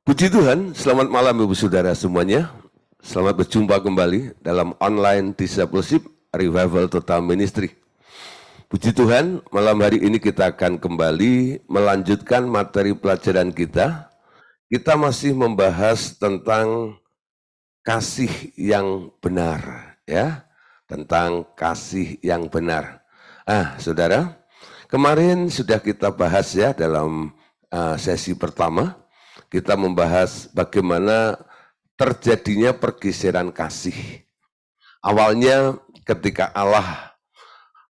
Puji Tuhan, selamat malam Ibu Saudara semuanya. Selamat berjumpa kembali dalam online discipleship Revival Total Ministry. Puji Tuhan, malam hari ini kita akan kembali melanjutkan materi pelajaran kita. Kita masih membahas tentang kasih yang benar, ya, tentang kasih yang benar. Saudara, kemarin sudah kita bahas ya dalam sesi pertama. Kita membahas bagaimana terjadinya pergeseran kasih. Awalnya ketika Allah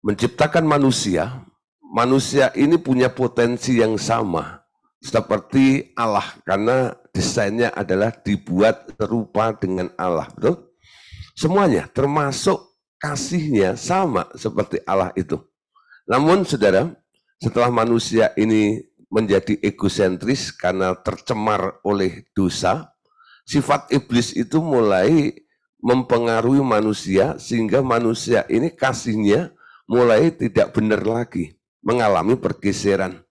menciptakan manusia, manusia ini punya potensi yang sama seperti Allah karena desainnya adalah dibuat serupa dengan Allah, betul? Semuanya termasuk kasihnya sama seperti Allah itu. Namun saudara, setelah manusia ini menjadi egosentris karena tercemar oleh dosa, sifat iblis itu mulai mempengaruhi manusia sehingga manusia ini kasihnya mulai tidak benar lagi, mengalami pergeseran.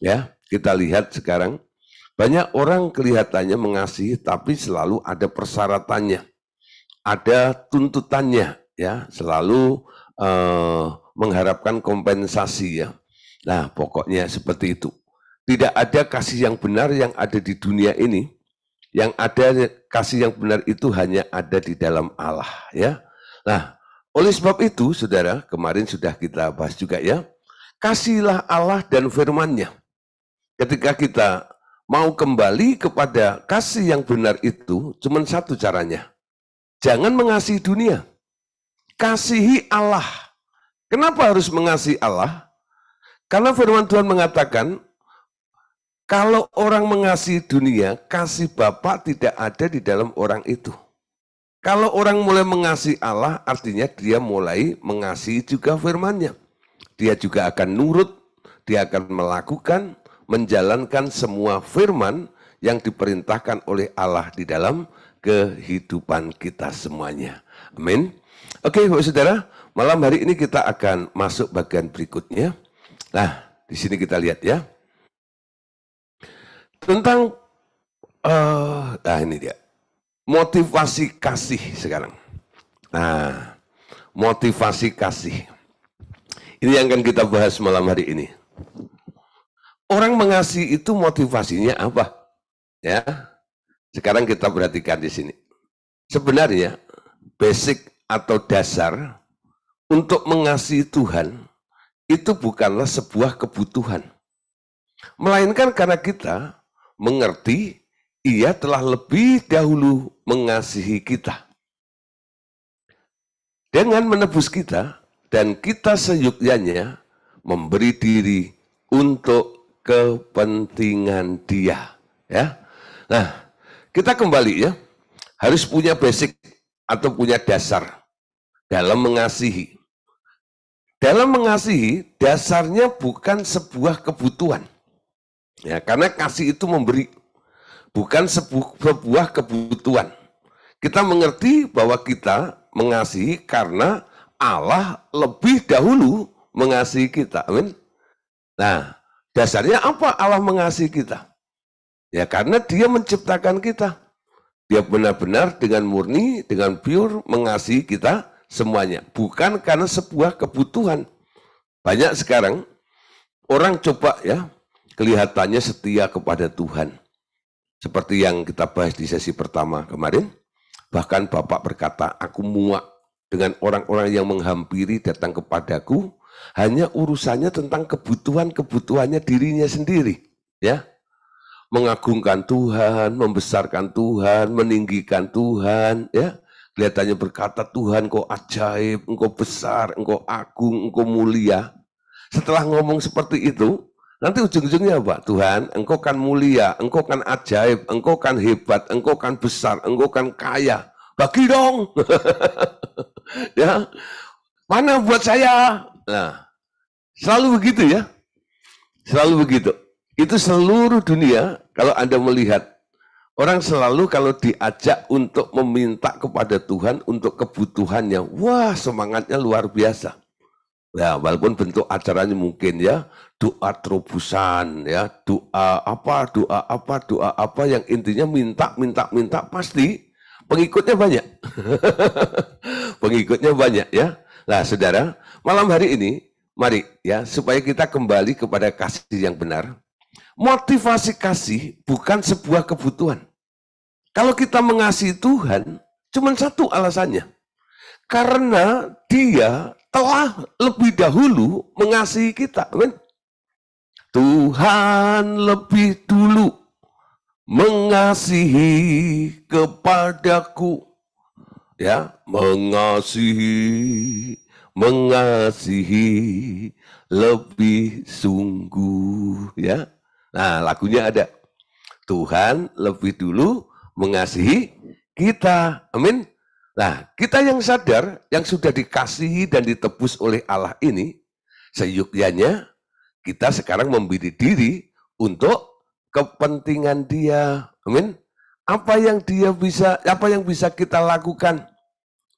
Ya, kita lihat sekarang banyak orang kelihatannya mengasihi tapi selalu ada persyaratannya, ada tuntutannya, ya, selalu mengharapkan kompensasi ya. Nah, pokoknya seperti itu. Tidak ada kasih yang benar yang ada di dunia ini. Yang ada kasih yang benar itu hanya ada di dalam Allah, ya. Nah, oleh sebab itu, saudara, kemarin sudah kita bahas juga ya. Kasihilah Allah dan firman-Nya. Ketika kita mau kembali kepada kasih yang benar itu, cuma satu caranya. Jangan mengasihi dunia. Kasihi Allah. Kenapa harus mengasihi Allah? Karena firman Tuhan mengatakan, kalau orang mengasihi dunia, kasih Bapa tidak ada di dalam orang itu. Kalau orang mulai mengasihi Allah, artinya dia mulai mengasihi juga firman-Nya. Dia juga akan nurut, dia akan melakukan, menjalankan semua firman yang diperintahkan oleh Allah di dalam kehidupan kita semuanya. Amin. Oke, Bapak Saudara, malam hari ini kita akan masuk bagian berikutnya. Nah, di sini kita lihat ya. Tentang, ini dia, motivasi kasih sekarang. Nah, motivasi kasih. Ini yang akan kita bahas malam hari ini. Orang mengasihi itu motivasinya apa? Ya, sekarang kita perhatikan di sini. Sebenarnya, basic atau dasar untuk mengasihi Tuhan itu bukanlah sebuah kebutuhan. Melainkan karena kita mengerti Ia telah lebih dahulu mengasihi kita dengan menebus kita, dan kita seyukyanya memberi diri untuk kepentingan Dia. Ya, nah kita kembali ya, harus punya basic atau punya dasar dalam mengasihi. Dalam mengasihi, dasarnya bukan sebuah kebutuhan. Ya, karena kasih itu memberi, bukan sebuah kebutuhan. Kita mengerti bahwa kita mengasihi karena Allah lebih dahulu mengasihi kita. Amin. Nah, dasarnya apa Allah mengasihi kita? Ya, karena Dia menciptakan kita. Dia benar-benar dengan murni, dengan pure mengasihi kita semuanya. Bukan karena sebuah kebutuhan. Banyak sekarang orang coba ya, kelihatannya setia kepada Tuhan. Seperti yang kita bahas di sesi pertama kemarin. Bahkan Bapak berkata, aku muak dengan orang-orang yang menghampiri datang kepadaku, hanya urusannya tentang kebutuhannya dirinya sendiri. Ya, mengagungkan Tuhan, membesarkan Tuhan, meninggikan Tuhan. Ya, kelihatannya berkata, Tuhan engkau ajaib, engkau besar, engkau agung, engkau mulia. Setelah ngomong seperti itu, nanti ujung-ujungnya apa? Tuhan, engkau kan mulia, engkau kan ajaib, engkau kan hebat, engkau kan besar, engkau kan kaya. Bagi dong. Ya, mana buat saya? Nah, selalu begitu ya. Selalu begitu. Itu seluruh dunia, kalau Anda melihat, orang selalu kalau diajak untuk meminta kepada Tuhan untuk kebutuhannya, wah semangatnya luar biasa. Ya, walaupun bentuk acaranya mungkin ya doa terobosan ya, doa apa yang intinya minta pasti pengikutnya banyak. Pengikutnya banyak ya. Nah, Saudara, malam hari ini mari ya supaya kita kembali kepada kasih yang benar. Motivasi kasih bukan sebuah kebutuhan. Kalau kita mengasihi Tuhan, cuma satu alasannya. Karena dia telah lebih dahulu mengasihi kita. Amin. Tuhan lebih dulu mengasihi kepadaku. Ya, mengasihi lebih sungguh ya. Nah, lagunya ada. Tuhan lebih dulu mengasihi kita. Amin. Nah, kita yang sadar, yang sudah dikasihi dan ditebus oleh Allah ini, seyukyanya kita sekarang memberi diri untuk kepentingan dia. Amin. Apa yang bisa kita lakukan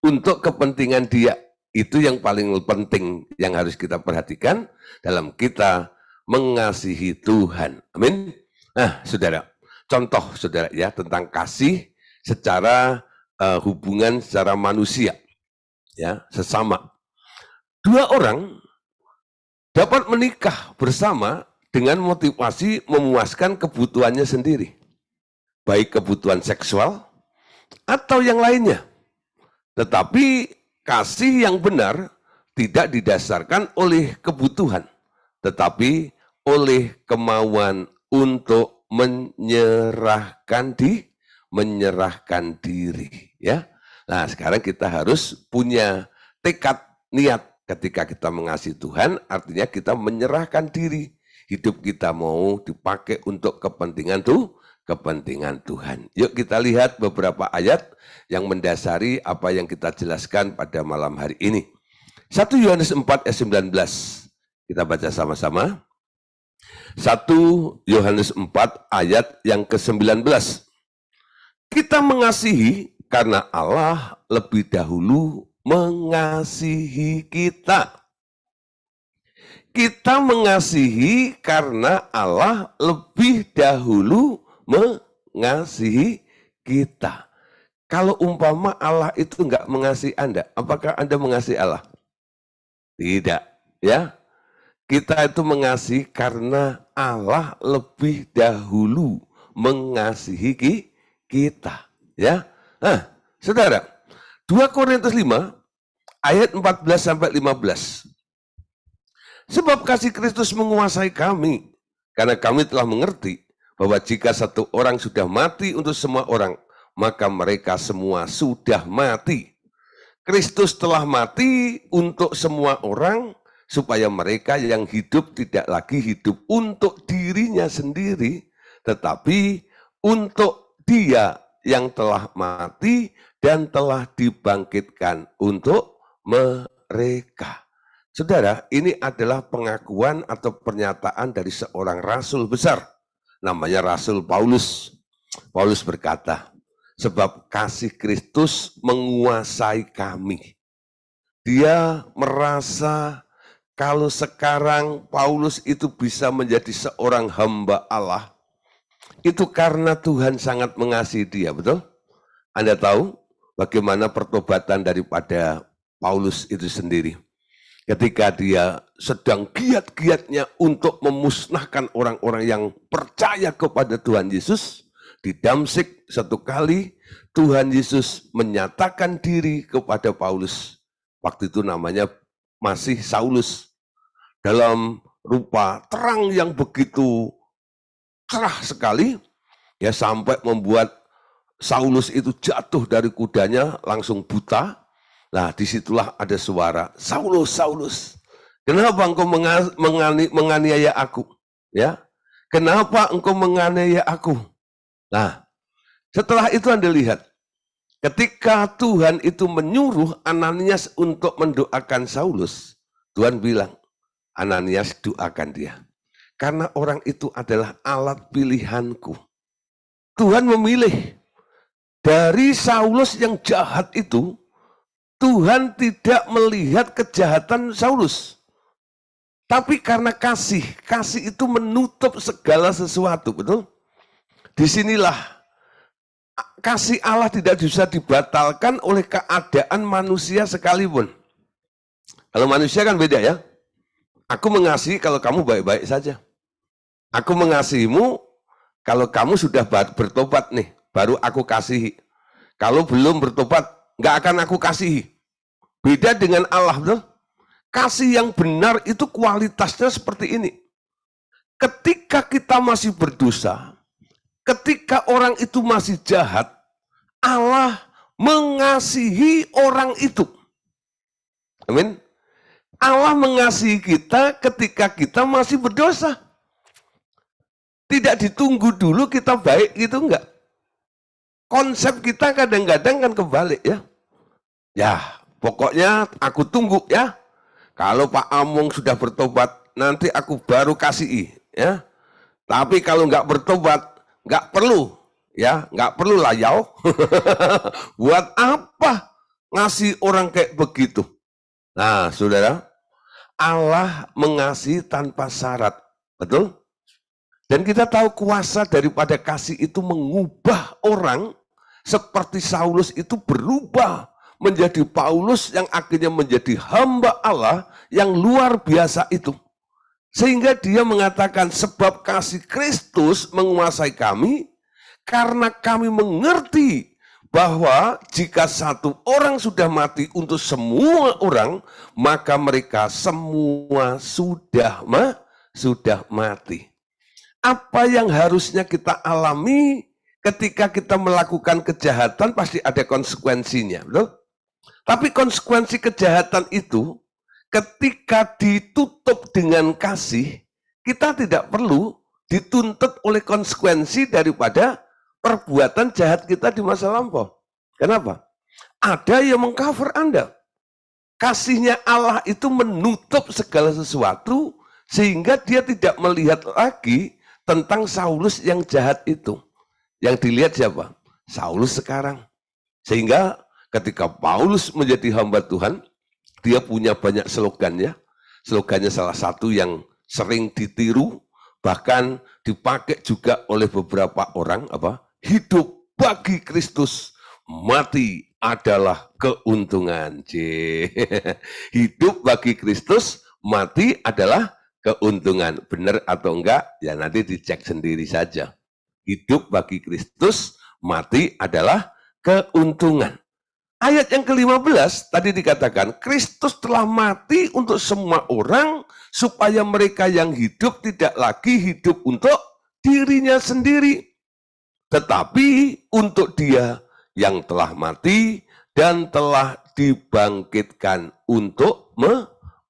untuk kepentingan dia? Itu yang paling penting yang harus kita perhatikan dalam kita mengasihi Tuhan. Amin. Nah, Saudara, contoh Saudara ya tentang kasih secara hubungan secara manusia ya, sesama. Dua orang dapat menikah bersama dengan motivasi memuaskan kebutuhannya sendiri. Baik kebutuhan seksual atau yang lainnya. Tetapi kasih yang benar tidak didasarkan oleh kebutuhan, tetapi oleh kemauan untuk menyerahkan diri ya. Nah, sekarang kita harus punya tekad niat ketika kita mengasihi Tuhan, artinya kita menyerahkan diri. Hidup kita mau dipakai untuk kepentingan Tuhan. Yuk kita lihat beberapa ayat yang mendasari apa yang kita jelaskan pada malam hari ini. 1 Yohanes 4 ayat 19. Kita baca sama-sama. 1 Yohanes 4 ayat yang ke-19. Kita mengasihi karena Allah lebih dahulu mengasihi kita. Kita mengasihi karena Allah lebih dahulu mengasihi kita. Kalau umpama Allah itu enggak mengasihi Anda, apakah Anda mengasihi Allah? Tidak, ya. Kita itu mengasihi karena Allah lebih dahulu mengasihi kita, ya. Nah, Saudara, 2 Korintus 5 ayat 14 sampai 15. Sebab kasih Kristus menguasai kami, karena kami telah mengerti bahwa jika satu orang sudah mati untuk semua orang, maka mereka semua sudah mati. Kristus telah mati untuk semua orang, supaya mereka yang hidup tidak lagi hidup untuk dirinya sendiri, tetapi untuk Dia yang telah mati dan telah dibangkitkan untuk mereka. Saudara, ini adalah pengakuan atau pernyataan dari seorang rasul besar, namanya Rasul Paulus. Paulus berkata, sebab kasih Kristus menguasai kami. Dia merasa kalau sekarang Paulus itu bisa menjadi seorang hamba Allah, itu karena Tuhan sangat mengasihi dia, betul? Anda tahu bagaimana pertobatan daripada Paulus itu sendiri. Ketika dia sedang giat-giatnya untuk memusnahkan orang-orang yang percaya kepada Tuhan Yesus, di Damsyik satu kali Tuhan Yesus menyatakan diri kepada Paulus. Waktu itu namanya masih Saulus. Dalam rupa terang yang begitu cerah sekali, ya sampai membuat Saulus itu jatuh dari kudanya langsung buta. Nah, disitulah ada suara, Saulus, Saulus, kenapa engkau menganiaya aku? Ya, kenapa engkau menganiaya aku? Nah, setelah itu Anda lihat, ketika Tuhan itu menyuruh Ananias untuk mendoakan Saulus, Tuhan bilang, Ananias doakan dia. Karena orang itu adalah alat pilihanku. Tuhan memilih dari Saulus yang jahat itu, Tuhan tidak melihat kejahatan Saulus. Tapi karena kasih itu menutup segala sesuatu, betul? Disinilah kasih Allah tidak bisa dibatalkan oleh keadaan manusia sekalipun. Kalau manusia kan beda ya. Aku mengasihi kalau kamu baik-baik saja. Aku mengasihimu kalau kamu sudah bertobat nih, baru aku kasihi. Kalau belum bertobat, nggak akan aku kasihi. Beda dengan Allah, betul? Kasih yang benar itu kualitasnya seperti ini. Ketika kita masih berdosa, ketika orang itu masih jahat, Allah mengasihi orang itu. Amin. Allah mengasihi kita ketika kita masih berdosa. Tidak ditunggu dulu kita baik gitu enggak. Konsep kita kadang-kadang kan kebalik ya. Ya, pokoknya aku tunggu ya. Kalau Pak Amung sudah bertobat, nanti aku baru kasihi ya. Tapi kalau nggak bertobat, nggak perlu ya, nggak perlu layau. Buat apa ngasih orang kayak begitu? Nah, saudara, Allah mengasihi tanpa syarat, betul? Dan kita tahu kuasa daripada kasih itu mengubah orang seperti Saulus itu berubah menjadi Paulus yang akhirnya menjadi hamba Allah yang luar biasa itu. Sehingga dia mengatakan sebab kasih Kristus menguasai kami karena kami mengerti bahwa jika satu orang sudah mati untuk semua orang, maka mereka semua sudah mati. Apa yang harusnya kita alami ketika kita melakukan kejahatan pasti ada konsekuensinya, betul? Tapi konsekuensi kejahatan itu ketika ditutup dengan kasih, kita tidak perlu dituntut oleh konsekuensi daripada perbuatan jahat kita di masa lampau. Kenapa? Ada yang mengcover Anda. Kasihnya Allah itu menutup segala sesuatu sehingga dia tidak melihat lagi tentang Saulus yang jahat itu. Yang dilihat siapa? Saulus sekarang. Sehingga ketika Paulus menjadi hamba Tuhan, dia punya banyak slogan ya. Slogannya salah satu yang sering ditiru, bahkan dipakai juga oleh beberapa orang, apa? Hidup bagi Kristus, mati adalah keuntungan. Hidup bagi Kristus, mati adalah keuntungan. Benar atau enggak? Ya nanti dicek sendiri saja. Hidup bagi Kristus, mati adalah keuntungan. Ayat yang ke-15 tadi dikatakan, Kristus telah mati untuk semua orang, supaya mereka yang hidup tidak lagi hidup untuk dirinya sendiri, tetapi untuk Dia yang telah mati dan telah dibangkitkan untuk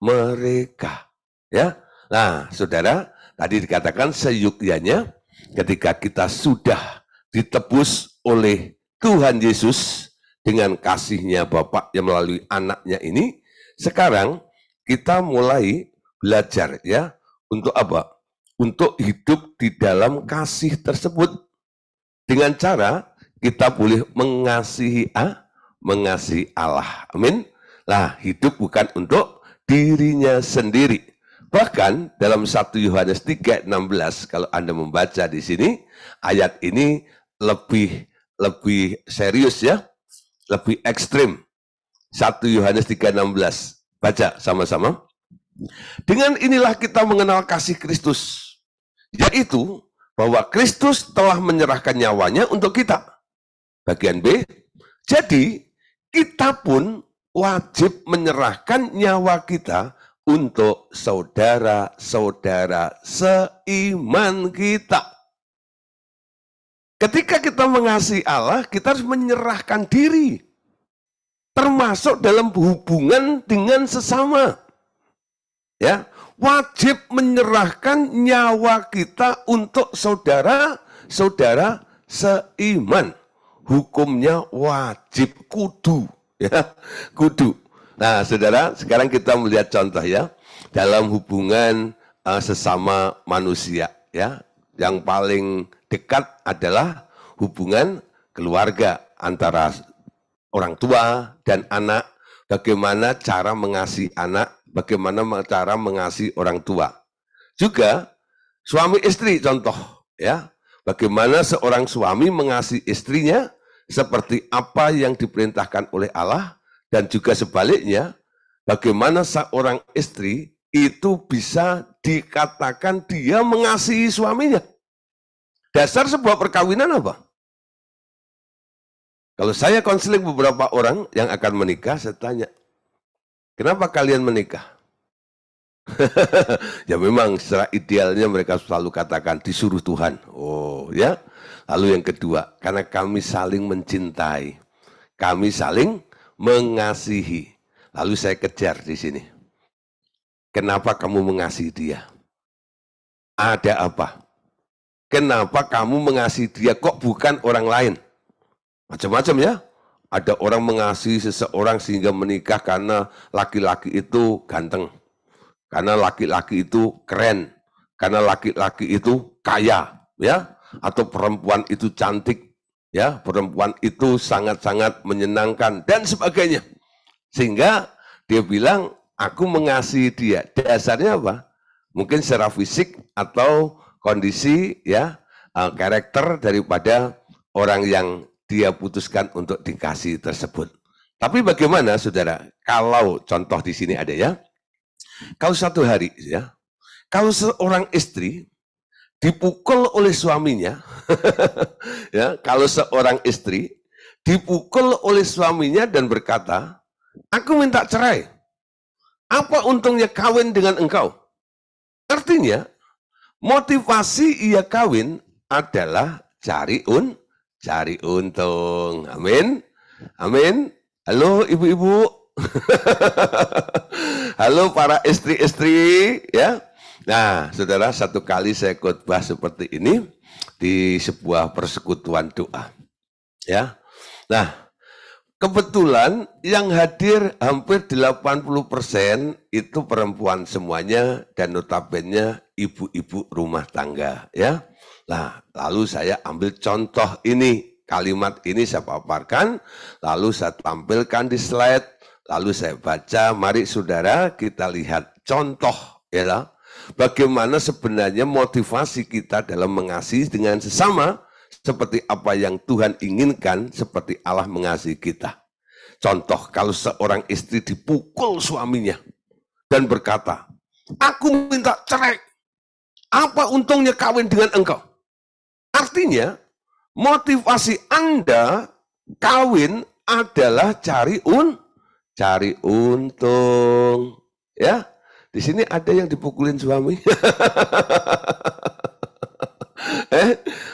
mereka. Ya, nah saudara, tadi dikatakan seyukyanya ketika kita sudah ditebus oleh Tuhan Yesus, dengan kasihnya Bapa yang melalui anaknya ini, sekarang kita mulai belajar ya, untuk apa? Untuk hidup di dalam kasih tersebut. Dengan cara kita boleh mengasihi Allah. Amin. Nah, hidup bukan untuk dirinya sendiri. Bahkan dalam 1 Yohanes 3:16, kalau Anda membaca di sini, ayat ini lebih serius ya. Lebih ekstrim. 1 Yohanes 3:16. Baca sama-sama. Dengan inilah kita mengenal kasih Kristus, yaitu bahwa Kristus telah menyerahkan nyawanya untuk kita. Bagian B, jadi kita pun wajib menyerahkan nyawa kita untuk saudara-saudara seiman kita. Ketika kita mengasihi Allah, kita harus menyerahkan diri. Termasuk dalam hubungan dengan sesama. Ya, wajib menyerahkan nyawa kita untuk saudara-saudara seiman. Hukumnya wajib, kudu. Ya, kudu. Nah, saudara, sekarang kita melihat contoh ya. Dalam hubungan sesama manusia. Ya, yang paling dekat adalah hubungan keluarga antara orang tua dan anak. Bagaimana cara mengasihi anak, bagaimana cara mengasihi orang tua. Juga suami istri contoh, ya. Bagaimana seorang suami mengasihi istrinya seperti apa yang diperintahkan oleh Allah, dan juga sebaliknya, bagaimana seorang istri itu bisa dikatakan dia mengasihi suaminya. Dasar sebuah perkawinan apa? Kalau saya konseling beberapa orang yang akan menikah, saya tanya, kenapa kalian menikah? Ya memang secara idealnya mereka selalu katakan disuruh Tuhan. Oh ya. Lalu yang kedua, karena kami saling mencintai, kami saling mengasihi. Lalu saya kejar di sini. Kenapa kamu mengasihi dia? Ada apa? Kenapa kamu mengasihi dia kok bukan orang lain? Macam-macam ya. Ada orang mengasihi seseorang sehingga menikah karena laki-laki itu ganteng. Karena laki-laki itu keren, karena laki-laki itu kaya, ya, atau perempuan itu cantik, ya, perempuan itu sangat-sangat menyenangkan dan sebagainya. Sehingga dia bilang, aku mengasihi dia. Dasarnya apa? Mungkin secara fisik atau kondisi, ya, karakter daripada orang yang dia putuskan untuk dikasih tersebut. Tapi bagaimana, saudara? Kalau contoh di sini ada ya. Kalau satu hari ya, kalau seorang istri dipukul oleh suaminya, ya, kalau seorang istri dipukul oleh suaminya dan berkata, aku minta cerai. Apa untungnya kawin dengan engkau? Artinya, motivasi ia kawin adalah cari untung. Amin. Amin. Halo ibu-ibu. Halo para istri-istri, ya. Nah, saudara, satu kali saya khotbah seperti ini di sebuah persekutuan doa, ya. Nah, kebetulan yang hadir hampir 80% itu perempuan semuanya dan notabene ibu-ibu rumah tangga, ya. Nah, lalu saya ambil contoh ini, kalimat ini saya paparkan, lalu saya tampilkan di slide. Lalu saya baca, mari saudara kita lihat contoh, ya, bagaimana sebenarnya motivasi kita dalam mengasihi dengan sesama, seperti apa yang Tuhan inginkan, seperti Allah mengasihi kita. Contoh, kalau seorang istri dipukul suaminya dan berkata, aku minta cerai, apa untungnya kawin dengan engkau? Artinya, motivasi Anda kawin adalah cari untung, ya. Di sini ada yang dipukulin suami.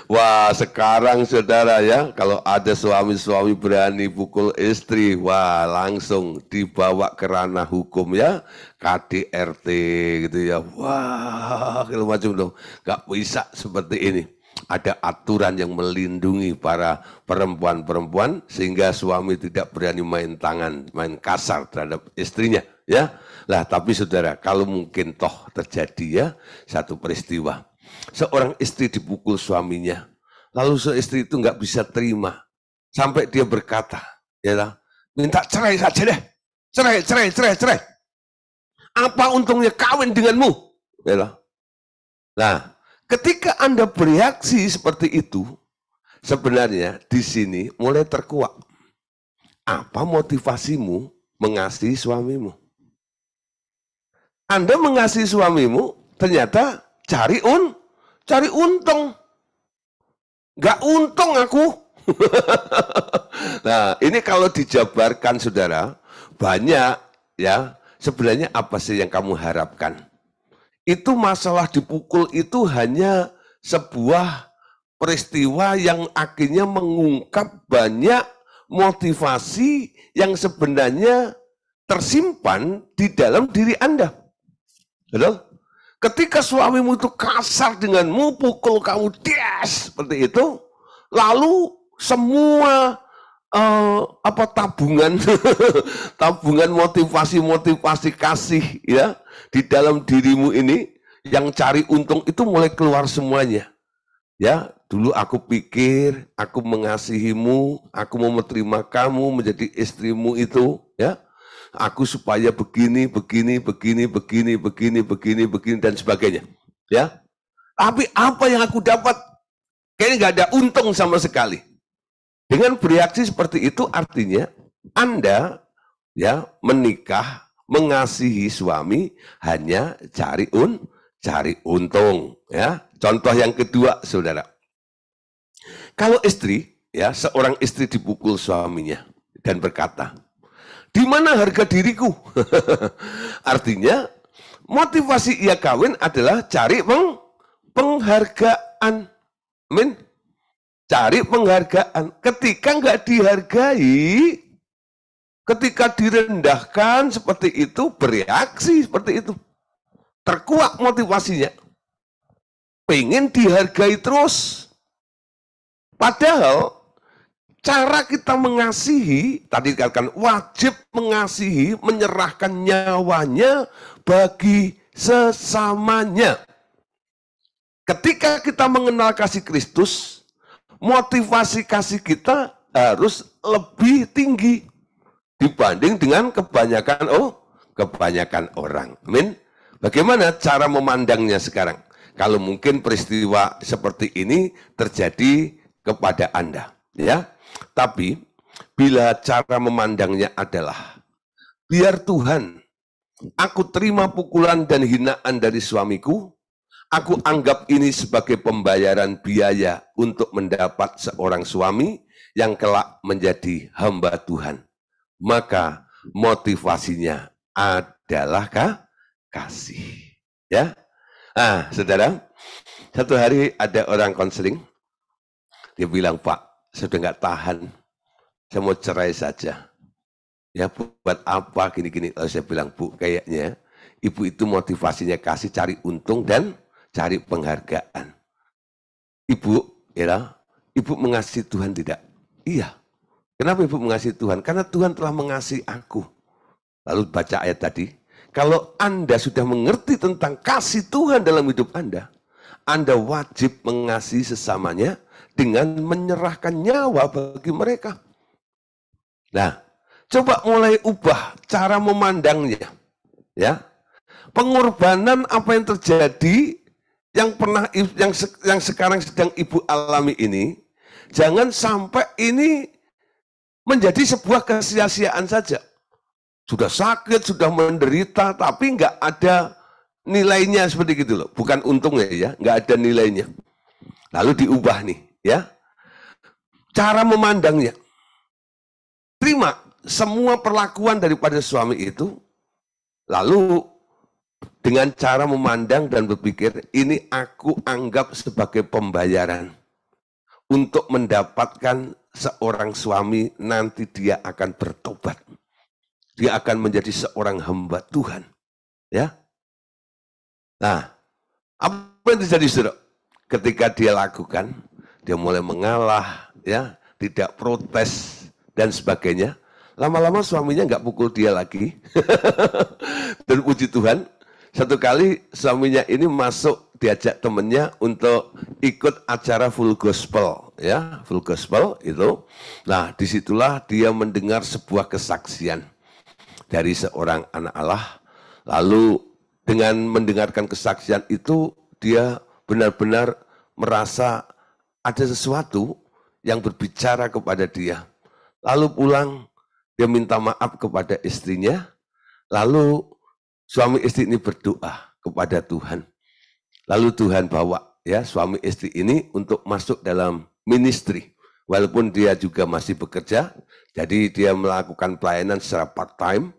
Wah, sekarang saudara ya, kalau ada suami-suami berani pukul istri, wah langsung dibawa ke ranah hukum ya, KDRT gitu ya. Wah, kalau macam dong, nggak bisa seperti ini. Ada aturan yang melindungi para perempuan-perempuan sehingga suami tidak berani main tangan, main kasar terhadap istrinya, ya. Lah, tapi saudara, kalau mungkin toh terjadi ya satu peristiwa, seorang istri dipukul suaminya, lalu istri itu nggak bisa terima, sampai dia berkata, ya, minta cerai saja deh, cerai. Apa untungnya kawin denganmu, ya. Nah, ketika Anda bereaksi seperti itu, sebenarnya di sini mulai terkuak. Apa motivasimu mengasihi suamimu? Anda mengasihi suamimu, ternyata cari untung. Gak untung aku. Nah, ini kalau dijabarkan saudara, banyak ya, sebenarnya apa sih yang kamu harapkan? Itu masalah dipukul itu hanya sebuah peristiwa yang akhirnya mengungkap banyak motivasi yang sebenarnya tersimpan di dalam diri Anda. Betul? Ketika suamimu itu kasar denganmu, pukul kamu seperti itu, lalu semua tabungan tabungan motivasi kasih ya di dalam dirimu ini yang cari untung itu mulai keluar semuanya. Ya, dulu aku pikir aku mengasihimu, aku mau menerima kamu menjadi istrimu itu, ya. Aku supaya begini, begini, begini, begini, begini, begini, begini, dan sebagainya. Ya, tapi apa yang aku dapat? Kayaknya nggak ada untung sama sekali. Dengan bereaksi seperti itu artinya Anda ya menikah, mengasihi suami hanya cari untung. Ya, contoh yang kedua, saudara. Kalau istri, ya seorang istri dipukul suaminya dan berkata, di mana harga diriku? Artinya, motivasi ia kawin adalah cari penghargaan. Amin. Cari penghargaan. Ketika nggak dihargai, ketika direndahkan seperti itu, bereaksi seperti itu. Terkuak motivasinya. Pengen dihargai terus. Padahal, cara kita mengasihi, tadi dikatakan wajib mengasihi, menyerahkan nyawanya bagi sesamanya. Ketika kita mengenal kasih Kristus, motivasi kasih kita harus lebih tinggi dibanding dengan kebanyakan orang. Amin. Bagaimana cara memandangnya sekarang? Kalau mungkin peristiwa seperti ini terjadi kepada Anda, ya. Tapi bila cara memandangnya adalah biar Tuhan, aku terima pukulan dan hinaan dari suamiku, aku anggap ini sebagai pembayaran biaya untuk mendapat seorang suami yang kelak menjadi hamba Tuhan. Maka motivasinya adalah kasih. Ya, saudara, satu hari ada orang konseling, dia bilang, Pak, saya sudah nggak tahan, saya mau cerai saja. Ya, buat apa gini-gini? Lalu saya bilang, Bu, kayaknya ibu itu motivasinya kasih, cari untung dan cari penghargaan. Ibu, ya, ibu mengasihi Tuhan tidak? Iya. Kenapa ibu mengasihi Tuhan? Karena Tuhan telah mengasihi aku. Lalu baca ayat tadi, kalau Anda sudah mengerti tentang kasih Tuhan dalam hidup Anda wajib mengasihi sesamanya dengan menyerahkan nyawa bagi mereka. Nah, coba mulai ubah cara memandangnya. Ya, pengorbanan apa yang terjadi, yang sekarang sedang ibu alami ini, jangan sampai ini menjadi sebuah kesia-siaan saja. Sudah sakit, sudah menderita, tapi nggak ada nilainya seperti gitu loh. Bukan untungnya ya, nggak ada nilainya. Lalu diubah nih, ya. Cara memandangnya. Terima semua perlakuan daripada suami itu, lalu dengan cara memandang dan berpikir, ini aku anggap sebagai pembayaran untuk mendapatkan seorang suami, nanti dia akan bertobat. Dia akan menjadi seorang hamba Tuhan. Ya. Nah, apa yang terjadi, saudara? Ketika dia lakukan, dia mulai mengalah, ya, tidak protes dan sebagainya. Lama-lama suaminya nggak pukul dia lagi. Dan puji Tuhan, satu kali suaminya ini masuk, diajak temannya untuk ikut acara full gospel, ya, full gospel itu. Nah, disitulah dia mendengar sebuah kesaksian dari seorang anak Allah. Lalu dengan mendengarkan kesaksian itu, dia benar-benar merasa ada sesuatu yang berbicara kepada dia. Lalu pulang, dia minta maaf kepada istrinya. Lalu suami istri ini berdoa kepada Tuhan. Lalu Tuhan bawa ya suami istri ini untuk masuk dalam ministry. Walaupun dia juga masih bekerja, jadi dia melakukan pelayanan secara part-time.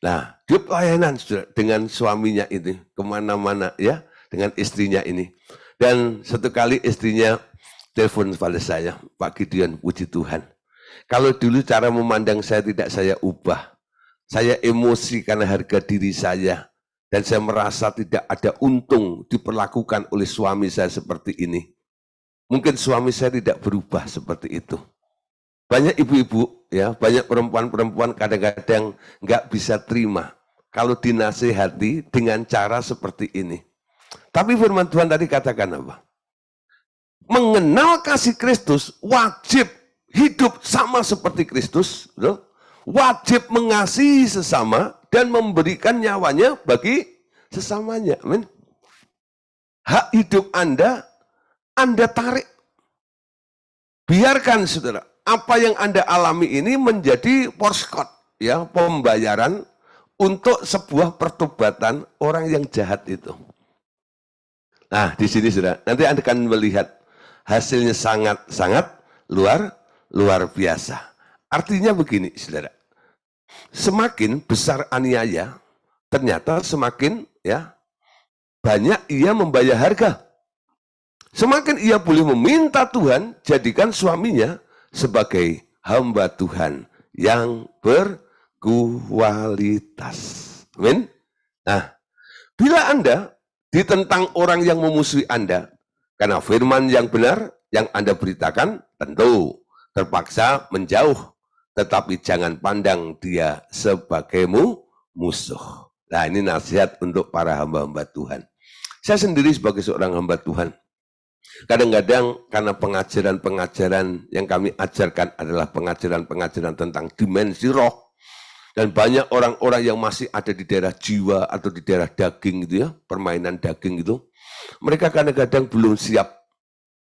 Nah, dia pelayanan dengan suaminya ini kemana-mana ya, dengan istrinya ini. Dan satu kali istrinya telepon pada saya, Pak Gideon, puji Tuhan. Kalau dulu cara memandang saya tidak saya ubah. Saya emosi karena harga diri saya. Dan saya merasa tidak ada untung diperlakukan oleh suami saya seperti ini. Mungkin suami saya tidak berubah seperti itu. Banyak ibu-ibu, ya, banyak perempuan-perempuan kadang-kadang nggak bisa terima kalau dinasihati dengan cara seperti ini. Tapi firman Tuhan tadi katakan apa? Mengenal kasih Kristus, wajib hidup sama seperti Kristus, betul? wajib mengasihi sesama dan memberikan nyawanya bagi sesamanya. Amin. Hak hidup Anda tarik. Biarkan saudara, apa yang Anda alami ini menjadi porskot, ya, pembayaran untuk sebuah pertobatan orang yang jahat itu. Nah, di sini saudara, nanti Anda akan melihat hasilnya sangat luar biasa. Artinya begini, saudara. Semakin besar aniaya, ternyata semakin ya banyak ia membayar harga. Semakin ia boleh meminta Tuhan jadikan suaminya sebagai hamba Tuhan yang berkualitas. Amin. Nah, bila Anda ditentang orang yang memusuhi Anda, karena firman yang benar yang Anda beritakan, tentu terpaksa menjauh, tetapi jangan pandang dia sebagai musuh. Nah, ini nasihat untuk para hamba-hamba Tuhan. Saya sendiri sebagai seorang hamba Tuhan, kadang-kadang karena pengajaran-pengajaran yang kami ajarkan adalah pengajaran-pengajaran tentang dimensi roh, dan banyak orang-orang yang masih ada di daerah jiwa atau di daerah daging gitu ya, permainan daging gitu, mereka kadang-kadang belum siap,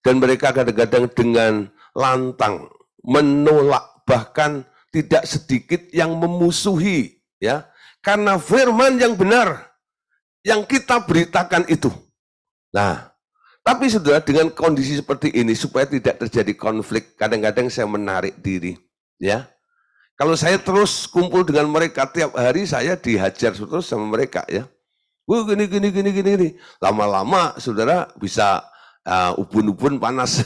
dan mereka kadang-kadang dengan lantang menolak, bahkan tidak sedikit yang memusuhi, ya, karena firman yang benar yang kita beritakan itu. Nah, tapi saudara, dengan kondisi seperti ini, supaya tidak terjadi konflik, kadang-kadang saya menarik diri, ya. Kalau saya terus kumpul dengan mereka tiap hari, saya dihajar terus sama mereka, ya. Wah, gini. Lama-lama, saudara, bisa ubun-ubun panas,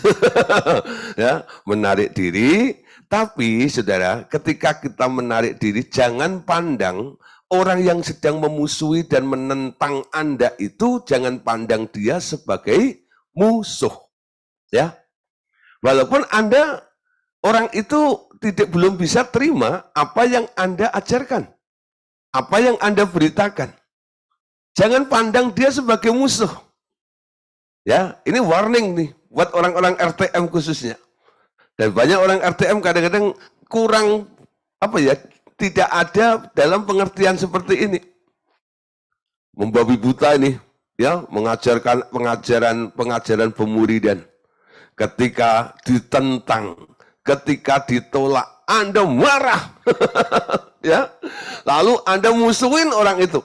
ya, menarik diri. Tapi, saudara, ketika kita menarik diri, jangan pandang orang yang sedang memusuhi dan menentang Anda itu, jangan pandang dia sebagai musuh, ya. Walaupun Anda, orang itu belum bisa terima apa yang Anda ajarkan, apa yang Anda beritakan. Jangan pandang dia sebagai musuh. Ya, ini warning nih buat orang-orang RTM khususnya. Dan banyak orang RTM kadang-kadang kurang tidak ada dalam pengertian seperti ini. Membabi buta ini, ya, mengajarkan pengajaran pemuridan. Ketika ditentang, ketika ditolak, Anda marah. Ya. Lalu Anda musuhin orang itu.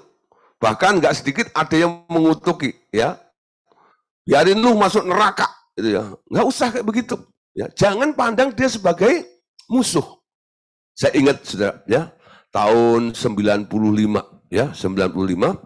Bahkan nggak sedikit ada yang mengutuki, ya. Biarin lu masuk neraka, gitu ya. Nggak usah kayak begitu. Ya, jangan pandang dia sebagai musuh. Saya ingat, saudara, ya, tahun 95, ya, 95,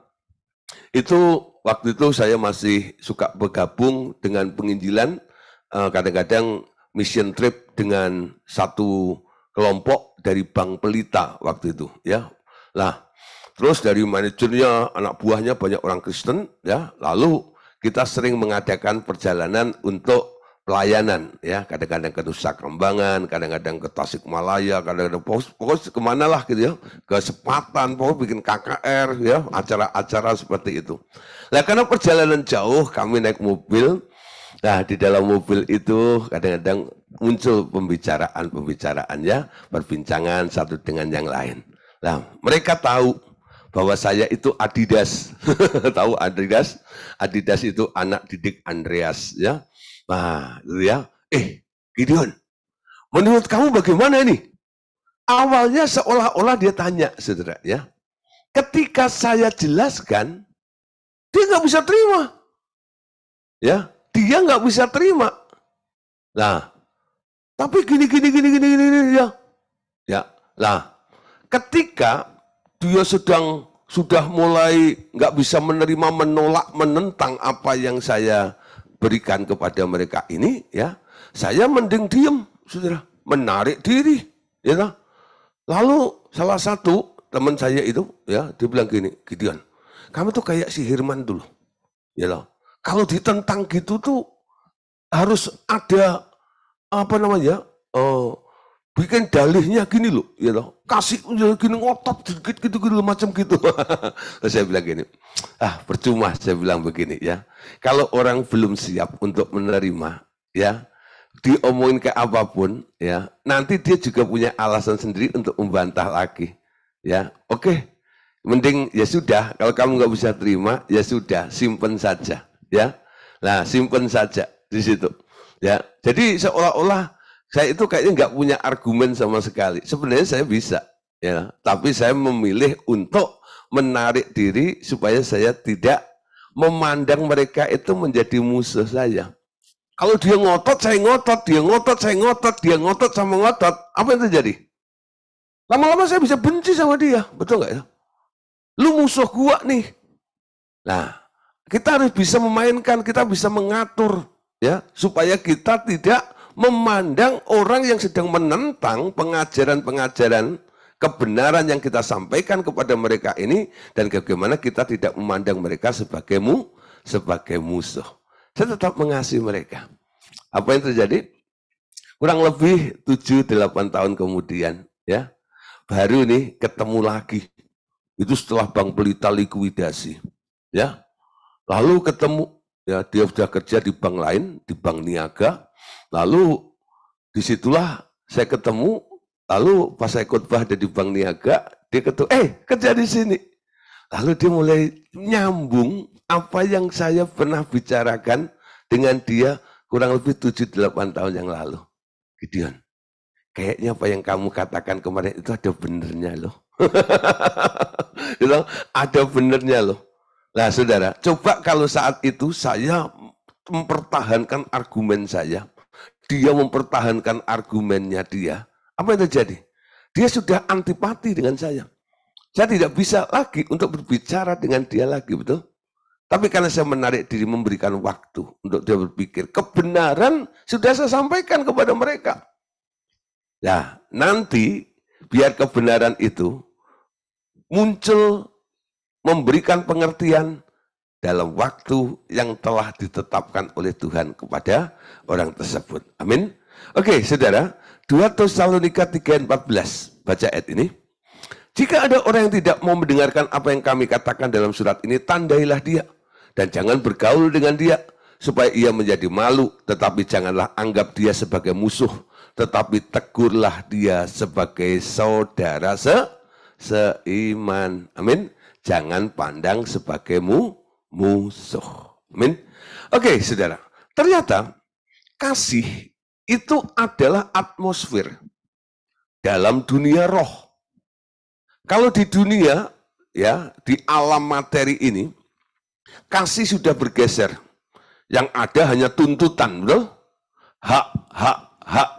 itu waktu itu saya masih suka bergabung dengan penginjilan, kadang-kadang mission trip dengan satu kelompok dari Bank Pelita waktu itu, ya. Lah, terus dari manajernya, anak buahnya banyak orang Kristen, ya. Lalu kita sering mengadakan perjalanan untuk pelayanan, ya, kadang-kadang ke Nusa Kambangan, kadang-kadang ke Tasikmalaya, kadang-kadang pokoknya kemana lah gitu ya, ke Sepatan, pokoknya bikin KKR, ya, acara-acara seperti itu. Nah, karena perjalanan jauh, kami naik mobil. Nah, di dalam mobil itu kadang-kadang muncul pembicaraan, ya, perbincangan satu dengan yang lain. Nah, mereka tahu bahwa saya itu Adidas. Tahu Adidas? Adidas itu anak didik Andreas, ya. Nah, itu ya. Gideon, menurut kamu bagaimana ini? Awalnya seolah-olah dia tanya, saudara, ya. Ketika saya jelaskan, dia nggak bisa terima. Ya, dia nggak bisa terima. Nah, tapi gini, ya. Ya, nah, ketika dia sudah mulai nggak bisa menerima, menolak, menentang apa yang saya berikan kepada mereka ini, ya, saya mending diem, saudara, menarik diri, ya. Lalu salah satu teman saya itu, ya, dia bilang gini, Gideon, kamu tuh kayak si Hirman dulu, ya loh. Kalau ditentang gitu tuh harus ada bikin dalihnya gini loh, ya loh. Kasih gini ngotot sedikit gitu macam gitu. Saya bilang gini, percuma, saya bilang begini, ya. Kalau orang belum siap untuk menerima, ya, diomongin kayak apapun, ya, nanti dia juga punya alasan sendiri untuk membantah lagi. Ya, oke. Mending ya sudah, kalau kamu nggak bisa terima, ya sudah, simpen saja, ya. Nah, simpen saja di situ. Ya, jadi seolah-olah saya itu kayaknya nggak punya argumen sama sekali. Sebenarnya saya bisa, ya, tapi saya memilih untuk menarik diri supaya saya tidak memandang mereka itu menjadi musuh saya. Kalau dia ngotot, saya ngotot, dia ngotot, saya ngotot, dia ngotot sama ngotot, apa yang terjadi? Lama-lama saya bisa benci sama dia, betul nggak ya? Lu musuh gua nih. Nah, kita harus bisa memainkan, kita bisa mengatur, ya, supaya kita tidak memandang orang yang sedang menentang pengajaran-pengajaran kebenaran yang kita sampaikan kepada mereka ini, dan bagaimana kita tidak memandang mereka sebagai musuh. Saya tetap mengasihi mereka. Apa yang terjadi? Kurang lebih 7-8 tahun kemudian, ya, baru nih ketemu lagi. Itu setelah Bank Pelita likuidasi, ya. Lalu ketemu, ya, dia sudah kerja di bank lain, di Bank Niaga. Lalu disitulah saya ketemu. Lalu pas saya khotbah di Bank Niaga, dia ketemu, kerja di sini. Lalu dia mulai nyambung apa yang saya pernah bicarakan dengan dia kurang lebih 7-8 tahun yang lalu. Gideon, kayaknya apa yang kamu katakan kemarin itu ada benernya loh. Itu ada benernya loh. Nah saudara, coba kalau saat itu saya mempertahankan argumen saya, dia mempertahankan argumennya dia, apa yang terjadi? Dia sudah antipati dengan saya. Saya tidak bisa lagi untuk berbicara dengan dia lagi, betul? Tapi karena saya menarik diri, memberikan waktu untuk dia berpikir, kebenaran sudah saya sampaikan kepada mereka. Nah, nanti biar kebenaran itu muncul, memberikan pengertian dalam waktu yang telah ditetapkan oleh Tuhan kepada orang tersebut. Amin. Oke, saudara, 2 Tesalonika 3:14, baca ayat ini. Jika ada orang yang tidak mau mendengarkan apa yang kami katakan dalam surat ini, tandailah dia, dan jangan bergaul dengan dia, supaya ia menjadi malu, tetapi janganlah anggap dia sebagai musuh, tetapi tegurlah dia sebagai saudara seiman. Amin. Jangan pandang sebagai musuh. Amin. Oke, saudara. Ternyata kasih itu adalah atmosfer dalam dunia roh. Kalau di dunia, ya, di alam materi ini, kasih sudah bergeser. Yang ada hanya tuntutan, betul? Hak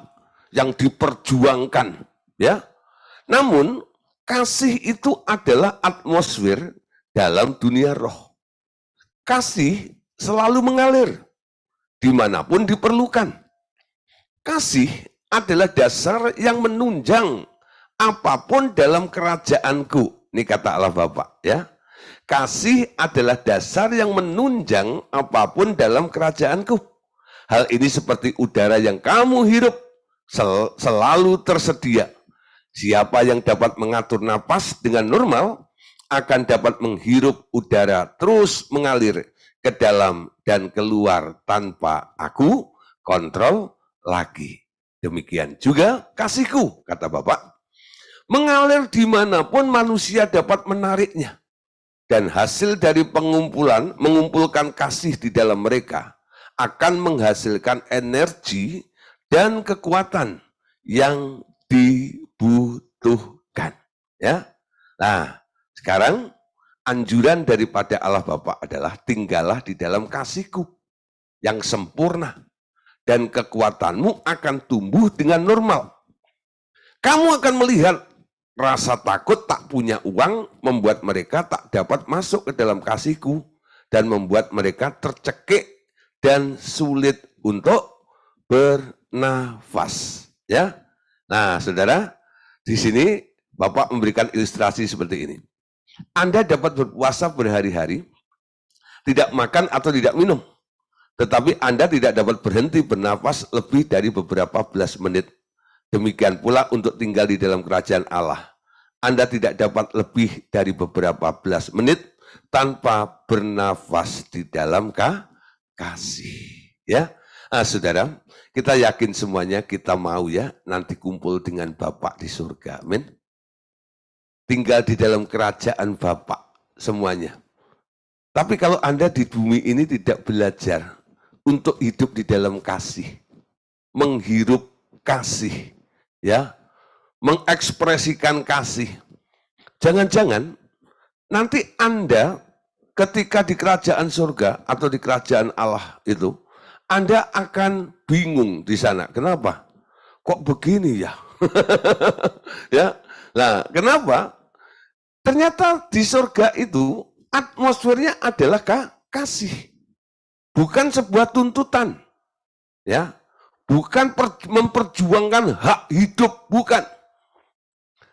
yang diperjuangkan, ya. Namun kasih itu adalah atmosfer dalam dunia roh. Kasih selalu mengalir dimanapun diperlukan. Kasih adalah dasar yang menunjang apapun dalam kerajaanku. Ini kata Allah Bapa, ya. Kasih adalah dasar yang menunjang apapun dalam kerajaanku. Hal ini seperti udara yang kamu hirup, selalu tersedia. Siapa yang dapat mengatur napas dengan normal akan dapat menghirup udara terus mengalir ke dalam dan keluar tanpa aku kontrol lagi. Demikian juga kasihku, kata Bapak. Mengalir dimanapun manusia dapat menariknya. Dan hasil dari mengumpulkan kasih di dalam mereka akan menghasilkan energi dan kekuatan yang dibutuhkan. Ya. Nah, sekarang anjuran daripada Allah Bapa adalah tinggallah di dalam kasihku yang sempurna. Dan kekuatanmu akan tumbuh dengan normal. Kamu akan melihat rasa takut tak punya uang membuat mereka tak dapat masuk ke dalam kasihku dan membuat mereka tercekik dan sulit untuk bernafas. Ya, nah saudara, di sini Bapak memberikan ilustrasi seperti ini. Anda dapat berpuasa berhari-hari, tidak makan atau tidak minum, tetapi Anda tidak dapat berhenti bernafas lebih dari beberapa belas menit. Demikian pula untuk tinggal di dalam kerajaan Allah. Anda tidak dapat lebih dari beberapa belas menit tanpa bernafas di dalam kasih. Ya, Saudara, kita yakin semuanya kita mau ya nanti kumpul dengan Bapak di surga. Amin. Tinggal di dalam kerajaan Bapak semuanya. Tapi kalau Anda di bumi ini tidak belajar untuk hidup di dalam kasih, menghirup kasih, ya, mengekspresikan kasih. Jangan-jangan nanti Anda ketika di kerajaan surga atau di kerajaan Allah itu, Anda akan bingung di sana. Kenapa? Kok begini ya? Ya. Nah, kenapa? Ternyata di surga itu atmosfernya adalah kasih. Bukan sebuah tuntutan. Ya. Bukan memperjuangkan hak hidup, bukan.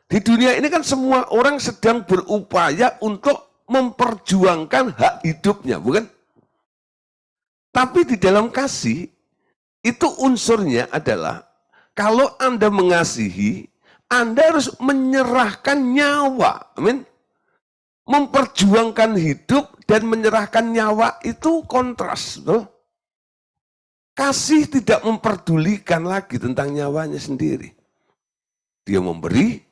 Di dunia ini kan semua orang sedang berupaya untuk memperjuangkan hak hidupnya, bukan? Tapi di dalam kasih, itu unsurnya adalah, kalau Anda mengasihi, Anda harus menyerahkan nyawa. Amin. Memperjuangkan hidup dan menyerahkan nyawa itu kontras. Betul? Kasih tidak memperdulikan lagi tentang nyawanya sendiri. Dia memberi,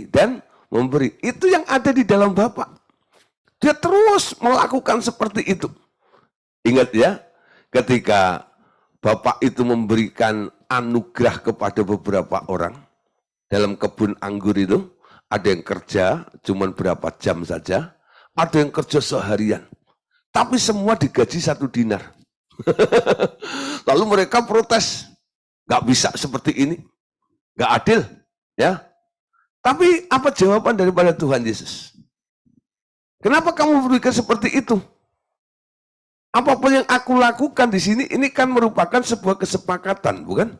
dan memberi. Itu yang ada di dalam Bapa. Dia terus melakukan seperti itu. Ingat ya, ketika Bapak itu memberikan anugerah kepada beberapa orang, dalam kebun anggur itu, ada yang kerja cuma berapa jam saja, ada yang kerja seharian. Tapi semua digaji 1 dinar. Lalu mereka protes, gak bisa seperti ini, gak adil, ya. Tapi apa jawaban daripada Tuhan Yesus? Kenapa kamu berpikir seperti itu? Apapun yang aku lakukan di sini, ini kan merupakan sebuah kesepakatan, bukan?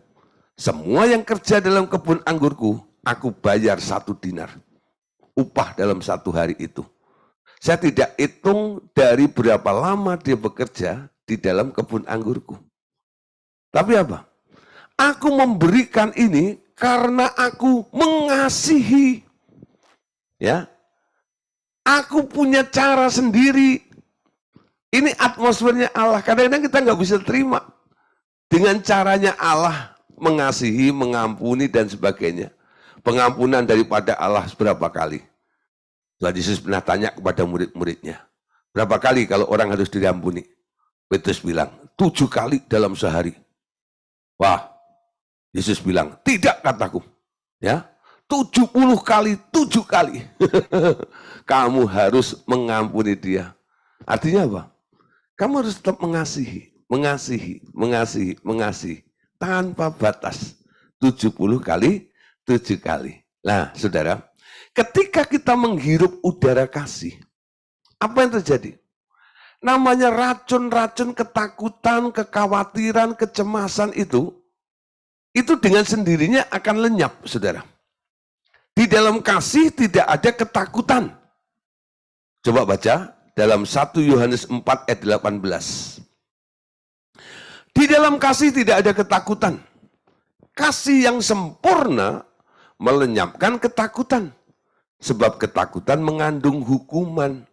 Semua yang kerja dalam kebun anggurku, aku bayar 1 dinar. Upah dalam 1 hari itu. Saya tidak hitung dari berapa lama dia bekerja di dalam kebun anggurku. Tapi apa? Aku memberikan ini karena aku mengasihi. Ya. Aku punya cara sendiri. Ini atmosfernya Allah. Kadang-kadang kita nggak bisa terima. Dengan caranya Allah mengasihi, mengampuni, dan sebagainya. Pengampunan daripada Allah seberapa kali? Tuhan Yesus pernah tanya kepada murid-muridnya. Berapa kali kalau orang harus diampuni? Petrus bilang, 7 kali dalam sehari. Wah, Yesus bilang, tidak kataku. Ya, 70 kali, 7 kali. Kamu harus mengampuni dia. Artinya apa? Kamu harus tetap mengasihi, mengasihi. Tanpa batas. 70 kali, 7 kali. Nah, saudara, ketika kita menghirup udara kasih, apa yang terjadi? Namanya racun-racun ketakutan, kekhawatiran, kecemasan itu dengan sendirinya akan lenyap, saudara. Di dalam kasih tidak ada ketakutan. Coba baca dalam 1 Yohanes 4 ayat 18. Di dalam kasih tidak ada ketakutan. Kasih yang sempurna melenyapkan ketakutan. Sebab ketakutan mengandung hukuman.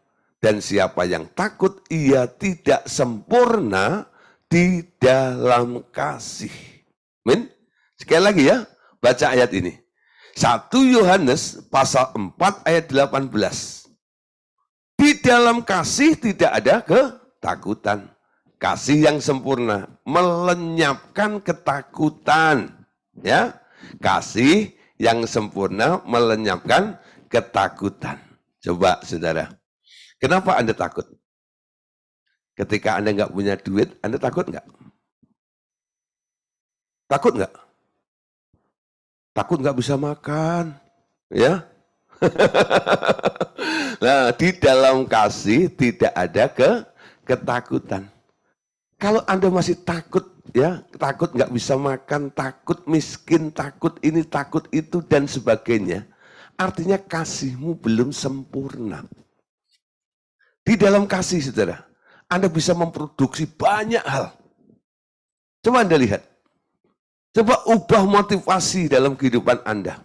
Dan siapa yang takut, ia tidak sempurna di dalam kasih. Amin. Sekali lagi ya, baca ayat ini. 1 Yohanes pasal 4 ayat 18. Di dalam kasih tidak ada ketakutan. Kasih yang sempurna melenyapkan ketakutan. Ya, kasih yang sempurna melenyapkan ketakutan. Coba saudara. Kenapa Anda takut? Ketika Anda nggak punya duit, Anda takut nggak? Takut nggak? Takut nggak bisa makan, ya? Nah, di dalam kasih tidak ada ketakutan. Kalau Anda masih takut, ya, takut nggak bisa makan, takut miskin, takut ini, takut itu, dan sebagainya, artinya kasihmu belum sempurna. Di dalam kasih, saudara, Anda bisa memproduksi banyak hal. Coba Anda lihat. Coba ubah motivasi dalam kehidupan Anda.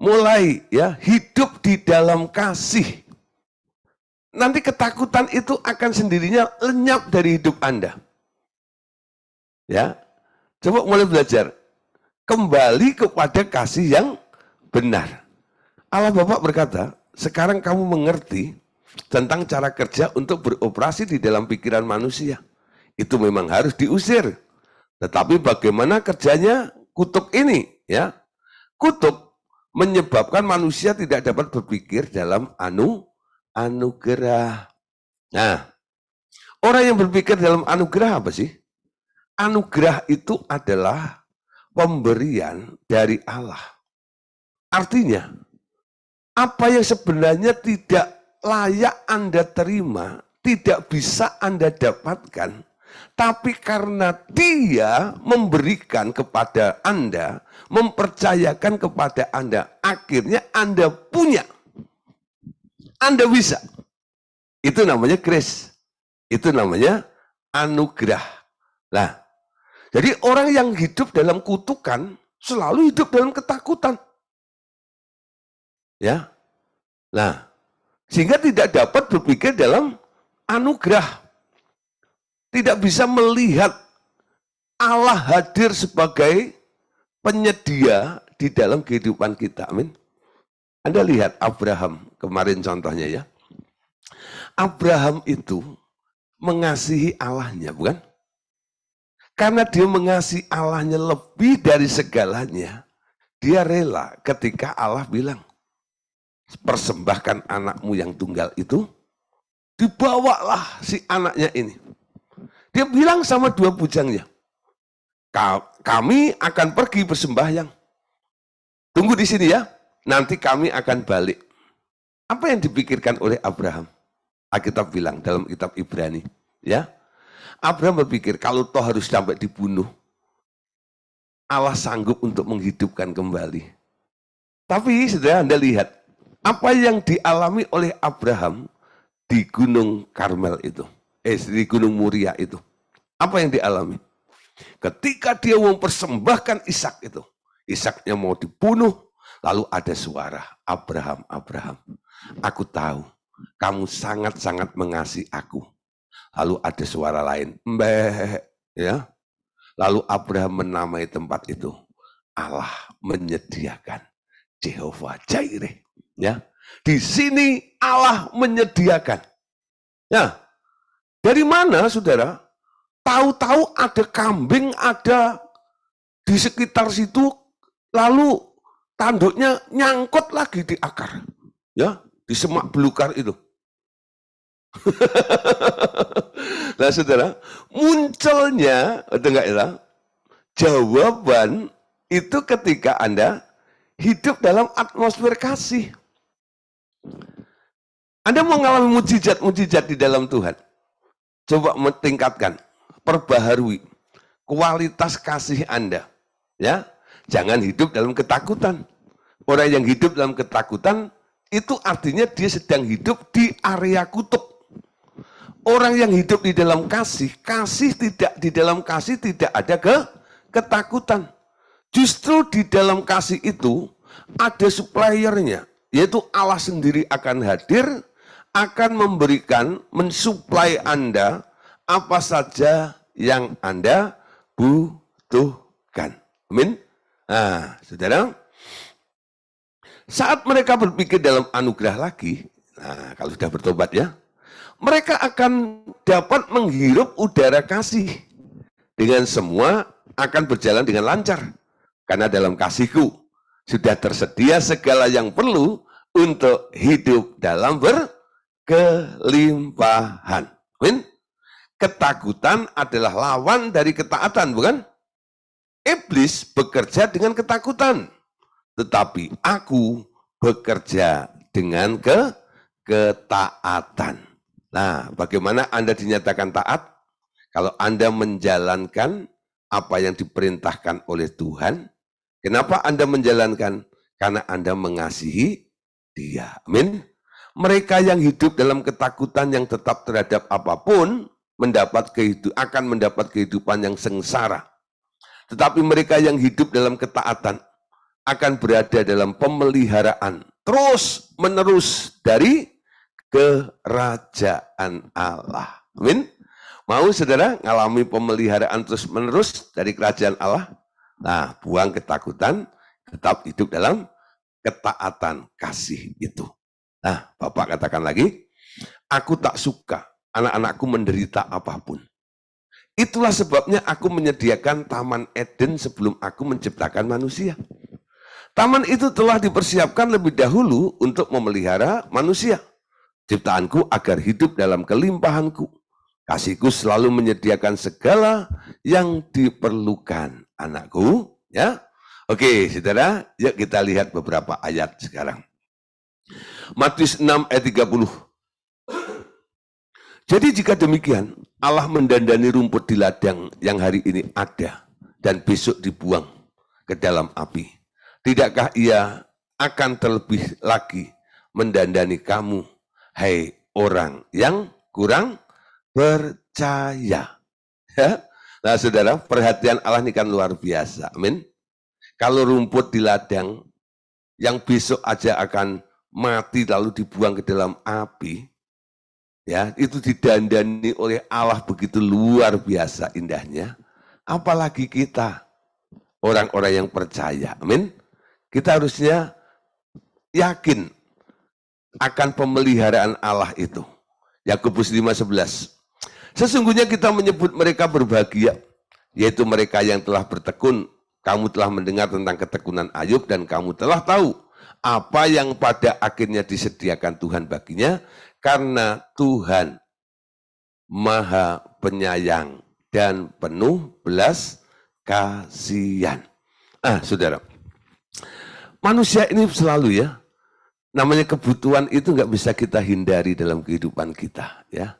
Mulai ya hidup di dalam kasih. Nanti ketakutan itu akan sendirinya lenyap dari hidup Anda. Ya, coba mulai belajar. Kembali kepada kasih yang benar. Allah Bapa berkata, sekarang kamu mengerti tentang cara kerja untuk beroperasi di dalam pikiran manusia. Itu memang harus diusir. Tetapi bagaimana kerjanya kutuk ini? Ya, kutuk menyebabkan manusia tidak dapat berpikir dalam anugerah. Nah, orang yang berpikir dalam anugerah apa sih? Anugerah itu adalah pemberian dari Allah. Artinya, apa yang sebenarnya tidak layak Anda terima, tidak bisa Anda dapatkan, tapi karena Dia memberikan kepada Anda, mempercayakan kepada Anda, akhirnya Anda punya. Anda bisa. Itu namanya grace. Itu namanya anugerah. Nah, jadi orang yang hidup dalam kutukan selalu hidup dalam ketakutan. Ya. Nah, sehingga tidak dapat berpikir dalam anugerah. Tidak bisa melihat Allah hadir sebagai penyedia di dalam kehidupan kita. Amin. Anda lihat Abraham kemarin contohnya ya. Abraham itu mengasihi Allahnya, bukan? Karena dia mengasihi Allahnya lebih dari segalanya, dia rela ketika Allah bilang, persembahkan anakmu yang tunggal itu, dibawalah si anaknya ini. Dia bilang sama dua bujangnya, kami akan pergi bersembahyang. Tunggu di sini ya, nanti kami akan balik. Apa yang dipikirkan oleh Abraham? Alkitab bilang dalam kitab Ibrani, ya. Abraham berpikir kalau toh harus sampai dibunuh, Allah sanggup untuk menghidupkan kembali. Tapi saudara, Anda lihat apa yang dialami oleh Abraham di Gunung Karmel itu, di Gunung Muria itu. Apa yang dialami? Ketika dia mempersembahkan Ishak itu, Ishaknya mau dibunuh, lalu ada suara, Abraham, Abraham, aku tahu kamu sangat-sangat mengasihi aku. Lalu ada suara lain, mbeh, ya. Lalu Abraham menamai tempat itu, Allah menyediakan, Jehovah Jireh, ya. Di sini Allah menyediakan. Ya, dari mana saudara? Tahu-tahu ada kambing ada di sekitar situ, lalu tanduknya nyangkut lagi di akar, ya, di semak belukar itu. Nah saudara, munculnya, enggak ya, jawaban itu ketika Anda hidup dalam atmosfer kasih. Anda mau mengalami mujizat-mujizat di dalam Tuhan. Coba meningkatkan, perbaharui kualitas kasih Anda. Ya, jangan hidup dalam ketakutan. Orang yang hidup dalam ketakutan itu artinya dia sedang hidup di area kutuk. Orang yang hidup di dalam kasih tidak di dalam kasih tidak ada ketakutan. Justru di dalam kasih itu ada suppliernya, yaitu Allah sendiri akan hadir, akan memberikan, mensuplai Anda apa saja yang Anda butuhkan. Amin. Nah, saudara, saat mereka berpikir dalam anugerah lagi, nah kalau sudah bertobat ya, mereka akan dapat menghirup udara kasih. Dengan semua akan berjalan dengan lancar. Karena dalam kasihku sudah tersedia segala yang perlu untuk hidup dalam berkelimpahan. Amin. Ketakutan adalah lawan dari ketaatan, bukan? Iblis bekerja dengan ketakutan. Tetapi aku bekerja dengan ketaatan. Nah, bagaimana Anda dinyatakan taat? Kalau Anda menjalankan apa yang diperintahkan oleh Tuhan. Kenapa Anda menjalankan? Karena Anda mengasihi Dia. Amin. Mereka yang hidup dalam ketakutan yang tetap terhadap apapun akan mendapat kehidupan yang sengsara. Tetapi mereka yang hidup dalam ketaatan akan berada dalam pemeliharaan terus menerus dari kerajaan Allah. Amin. Mau saudara ngalami pemeliharaan terus-menerus dari kerajaan Allah? Nah, buang ketakutan, tetap hidup dalam ketaatan kasih itu. Nah, Bapak katakan lagi, aku tak suka anak-anakku menderita apapun. Itulah sebabnya aku menyediakan Taman Eden sebelum aku menciptakan manusia. Taman itu telah dipersiapkan lebih dahulu untuk memelihara manusia. Ciptaanku agar hidup dalam kelimpahanku. Kasihku selalu menyediakan segala yang diperlukan anakku. Ya, oke, saudara, yuk kita lihat beberapa ayat sekarang. Matius 6 ayat 30. Jadi jika demikian, Allah mendandani rumput di ladang yang hari ini ada dan besok dibuang ke dalam api. Tidakkah ia akan terlebih lagi mendandani kamu, hai orang yang kurang percaya? Ya? Nah saudara, perhatian Allah ini kan luar biasa. Amin. Kalau rumput di ladang yang besok aja akan mati lalu dibuang ke dalam api, ya, itu didandani oleh Allah begitu luar biasa indahnya. Apalagi kita, orang-orang yang percaya. Amin. Kita harusnya yakin akan pemeliharaan Allah itu. Yakobus 5:11. Sesungguhnya kita menyebut mereka berbahagia, yaitu mereka yang telah bertekun. Kamu telah mendengar tentang ketekunan Ayub dan kamu telah tahu apa yang pada akhirnya disediakan Tuhan baginya, karena Tuhan Maha Penyayang dan penuh belas kasihan. Saudara, manusia ini selalu ya, namanya kebutuhan itu nggak bisa kita hindari dalam kehidupan kita, ya.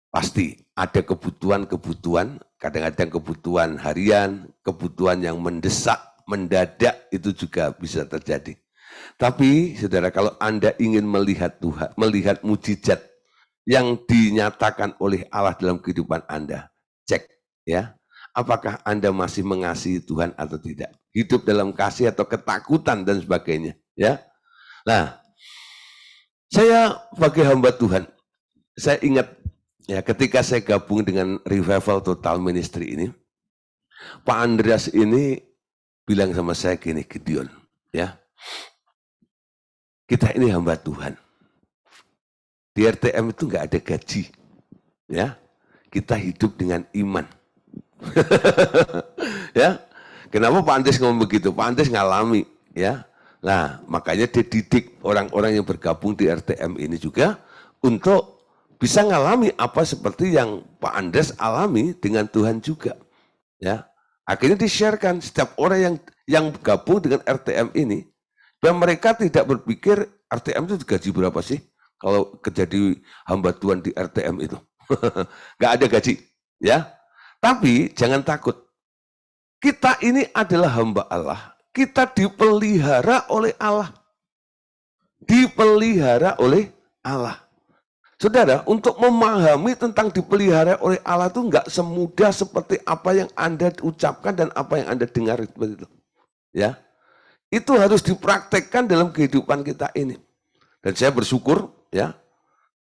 Pasti ada kebutuhan-kebutuhan, kadang-kadang kebutuhan harian, kebutuhan yang mendesak, mendadak itu juga bisa terjadi. Tapi saudara, kalau Anda ingin melihat Tuhan, melihat mujizat yang dinyatakan oleh Allah dalam kehidupan Anda, cek ya, apakah Anda masih mengasihi Tuhan atau tidak? Hidup dalam kasih atau ketakutan dan sebagainya, ya. Nah, saya sebagai hamba Tuhan, saya ingat ya ketika saya gabung dengan Revival Total Ministry ini, Pak Andreas ini bilang sama saya gini, Gideon, ya, kita ini hamba Tuhan. Di RTM itu nggak ada gaji, ya. Kita hidup dengan iman. Ya, kenapa Pak Andreas ngomong begitu? Pak Andreas ngalami, ya. Nah, makanya dia didik orang-orang yang bergabung di RTM ini juga untuk bisa ngalami apa seperti yang Pak Andreas alami dengan Tuhan juga, ya. Akhirnya di-sharekan setiap orang yang gabung dengan RTM ini, dan mereka tidak berpikir RTM itu gaji berapa sih kalau jadi hamba Tuhan di RTM itu. Nggak ada gaji, ya. Tapi jangan takut. Kita ini adalah hamba Allah. Kita dipelihara oleh Allah. Dipelihara oleh Allah. Saudara, untuk memahami tentang dipelihara oleh Allah itu nggak semudah seperti apa yang Anda ucapkan dan apa yang Anda dengar seperti itu. Ya, itu harus dipraktekkan dalam kehidupan kita ini. Dan saya bersyukur, ya,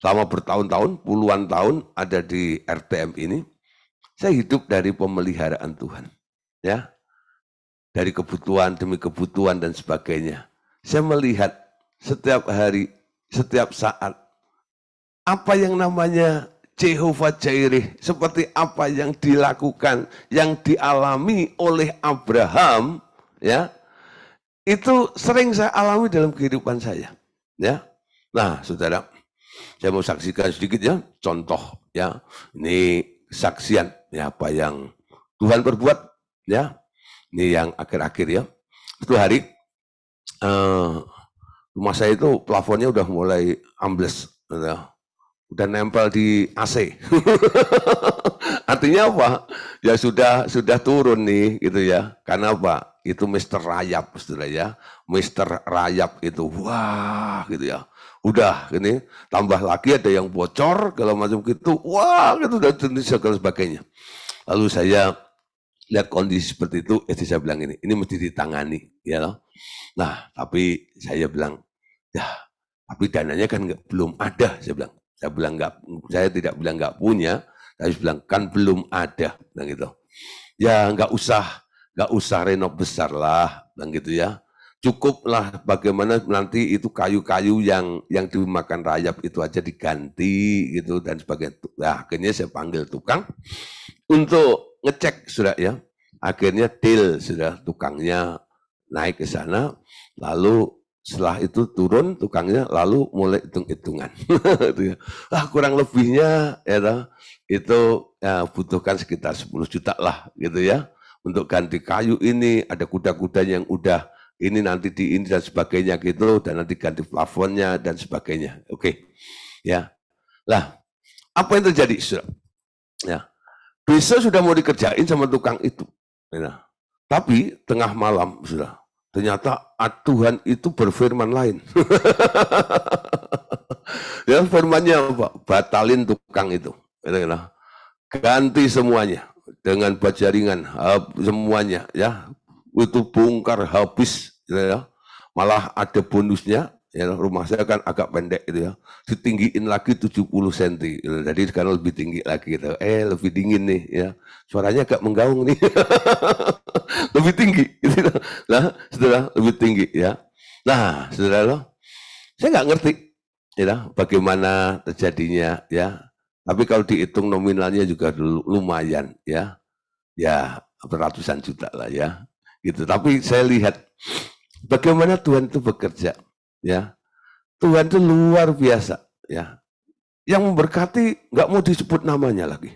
selama bertahun-tahun, puluhan tahun ada di RTM ini, saya hidup dari pemeliharaan Tuhan, ya, dari kebutuhan demi kebutuhan dan sebagainya. Saya melihat setiap hari, setiap saat, apa yang namanya Jehovah Jireh, seperti apa yang dilakukan, yang dialami oleh Abraham, ya, itu sering saya alami dalam kehidupan saya, ya. Nah, saudara, saya mau saksikan sedikit ya, contoh ya, ini kesaksian ya apa yang Tuhan perbuat ya, ini yang akhir-akhir ya. Satu hari rumah saya itu plafonnya udah mulai ambles, udah nempel di AC. Artinya apa? Ya sudah turun nih gitu ya. Karena apa? Itu Mr. Rayap, saudara ya. Mr. Rayap itu, wah gitu ya. Udah ini tambah lagi ada yang bocor kalau macam gitu, wah gitu dan segala sebagainya. Lalu saya lihat kondisi seperti itu, saya bilang ini mesti ditangani, ya loh. Nah, tapi saya bilang, ya, tapi dananya kan belum ada, saya bilang. Saya tidak bilang nggak punya, Saya bilang kan belum ada, bilang gitu. Ya nggak usah renov besar lah, bilang gitu ya. Cukuplah bagaimana nanti itu kayu-kayu yang dimakan rayap itu aja diganti gitu dan sebagainya. Nah, akhirnya saya panggil tukang untuk ngecek sudah ya. Akhirnya deal sudah, tukangnya naik ke sana, lalu setelah itu turun tukangnya, lalu mulai hitung-hitungan. Kurang lebihnya ya, itu ya, butuhkan sekitar 10 juta lah gitu ya. Untuk ganti kayu ini, ada kuda-kuda yang udah ini nanti di ini dan sebagainya gitu, dan nanti ganti plafonnya dan sebagainya. Oke, ya. Lah, apa yang terjadi? Ya, besok sudah mau dikerjain sama tukang itu. Ya. Tapi tengah malam sudah, ternyata Tuhan itu berfirman lain. Ya, firmannya apa? Batalin tukang itu. Ya. Ganti semuanya dengan baja ringan, semuanya ya. Itu bongkar habis ya. Malah ada bonusnya ya, rumah saya kan agak pendek gitu ya, ditinggiin lagi 70 cm gitu. Jadi sekarang lebih tinggi lagi gitu. Lebih dingin nih ya, suaranya agak menggaung nih. Lebih tinggi gitu. Nah setelah lebih tinggi ya, nah saudara, saya nggak ngerti ya bagaimana terjadinya ya, tapi kalau dihitung nominalnya juga lumayan ya, ya ratusan juta lah ya gitu. Tapi saya lihat bagaimana Tuhan itu bekerja ya. Tuhan itu luar biasa ya. Yang memberkati nggak mau disebut namanya lagi.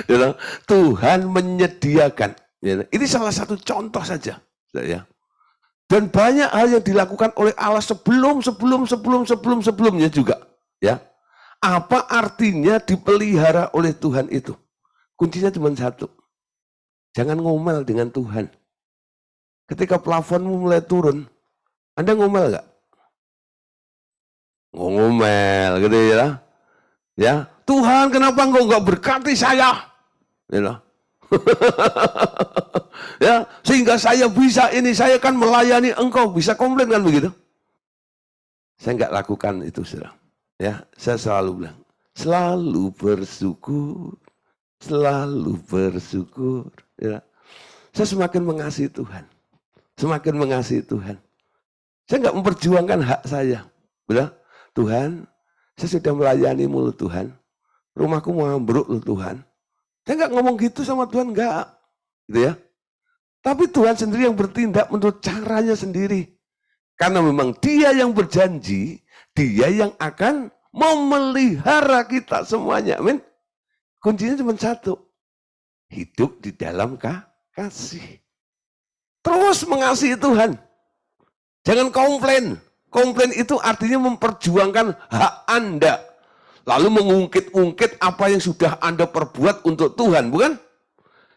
Ya, Tuhan menyediakan. Ya, ini salah satu contoh saja ya. Dan banyak hal yang dilakukan oleh Allah sebelumnya juga ya. Apa artinya dipelihara oleh Tuhan itu? Kuncinya cuma satu. Jangan ngomel dengan Tuhan. Ketika plafonmu mulai turun, Anda ngomel nggak? Ngomel gitu ya. Ya, Tuhan kenapa engkau nggak berkati saya? You know? Ya, sehingga saya bisa ini, saya kan melayani engkau, bisa komplain kan begitu? Saya nggak lakukan itu, saudara. Ya, saya selalu bilang, selalu bersyukur, selalu bersyukur. Ya. Saya semakin mengasihi Tuhan, semakin mengasihi Tuhan. Saya nggak memperjuangkan hak saya. Betul? Tuhan, saya sudah melayanimu loh Tuhan. Rumahku mau ambruk loh Tuhan. Saya nggak ngomong gitu sama Tuhan, nggak. Gitu ya. Tapi Tuhan sendiri yang bertindak menurut caranya sendiri. Karena memang Dia yang berjanji, Dia yang akan memelihara kita semuanya. Amin. Kuncinya cuma satu. Hidup di dalam kasih. Terus mengasihi Tuhan. Jangan komplain. Komplain itu artinya memperjuangkan hak Anda. Lalu mengungkit-ungkit apa yang sudah Anda perbuat untuk Tuhan, bukan?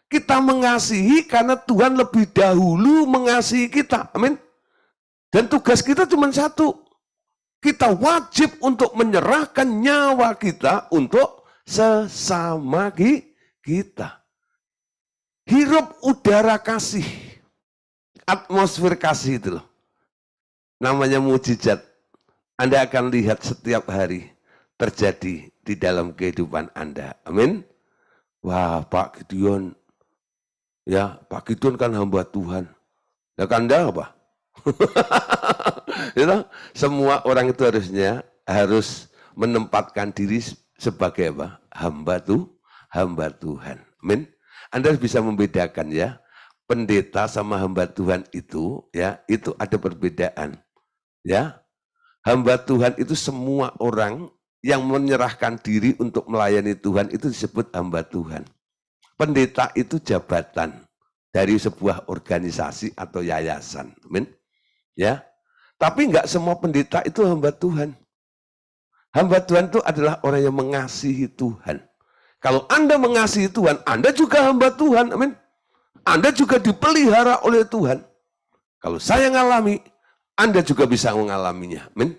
Kita mengasihi karena Tuhan lebih dahulu mengasihi kita. Amin. Dan tugas kita cuma satu. Kita wajib untuk menyerahkan nyawa kita untuk sesama kita. Hirup udara kasih. Atmosfer kasih itu loh. Namanya mujizat. Anda akan lihat setiap hari terjadi di dalam kehidupan Anda. Amin. Wah, Pak Gideon. Ya, Pak Gideon kan hamba Tuhan. Ya kan Anda apa? You semua orang itu harus menempatkan diri sebagai apa? Hamba Tuhan. Amin. Anda bisa membedakan ya. Pendeta sama hamba Tuhan itu ya, itu ada perbedaan. Ya, hamba Tuhan itu semua orang yang menyerahkan diri untuk melayani Tuhan itu disebut hamba Tuhan. Pendeta itu jabatan dari sebuah organisasi atau yayasan. Amin. Ya. Tapi enggak semua pendeta itu hamba Tuhan. Hamba Tuhan itu adalah orang yang mengasihi Tuhan. Kalau Anda mengasihi Tuhan, Anda juga hamba Tuhan. Amin. Anda juga dipelihara oleh Tuhan. Kalau saya ngalami, Anda juga bisa mengalaminya. Amin.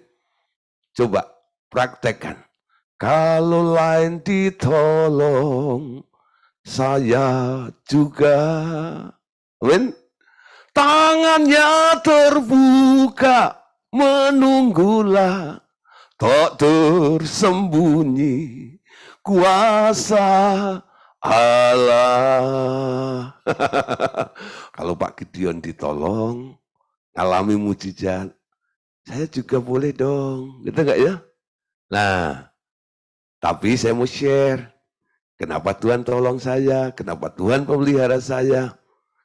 Coba praktekkan. Kalau lain ditolong, saya juga. Amin. Tangannya terbuka, menunggulah, tak tersembunyi. kuasa Allah. Kalau Pak Gideon ditolong, alami mujizat, saya juga boleh dong, gitu enggak ya? Nah, tapi saya mau share, kenapa Tuhan tolong saya, kenapa Tuhan pemelihara saya.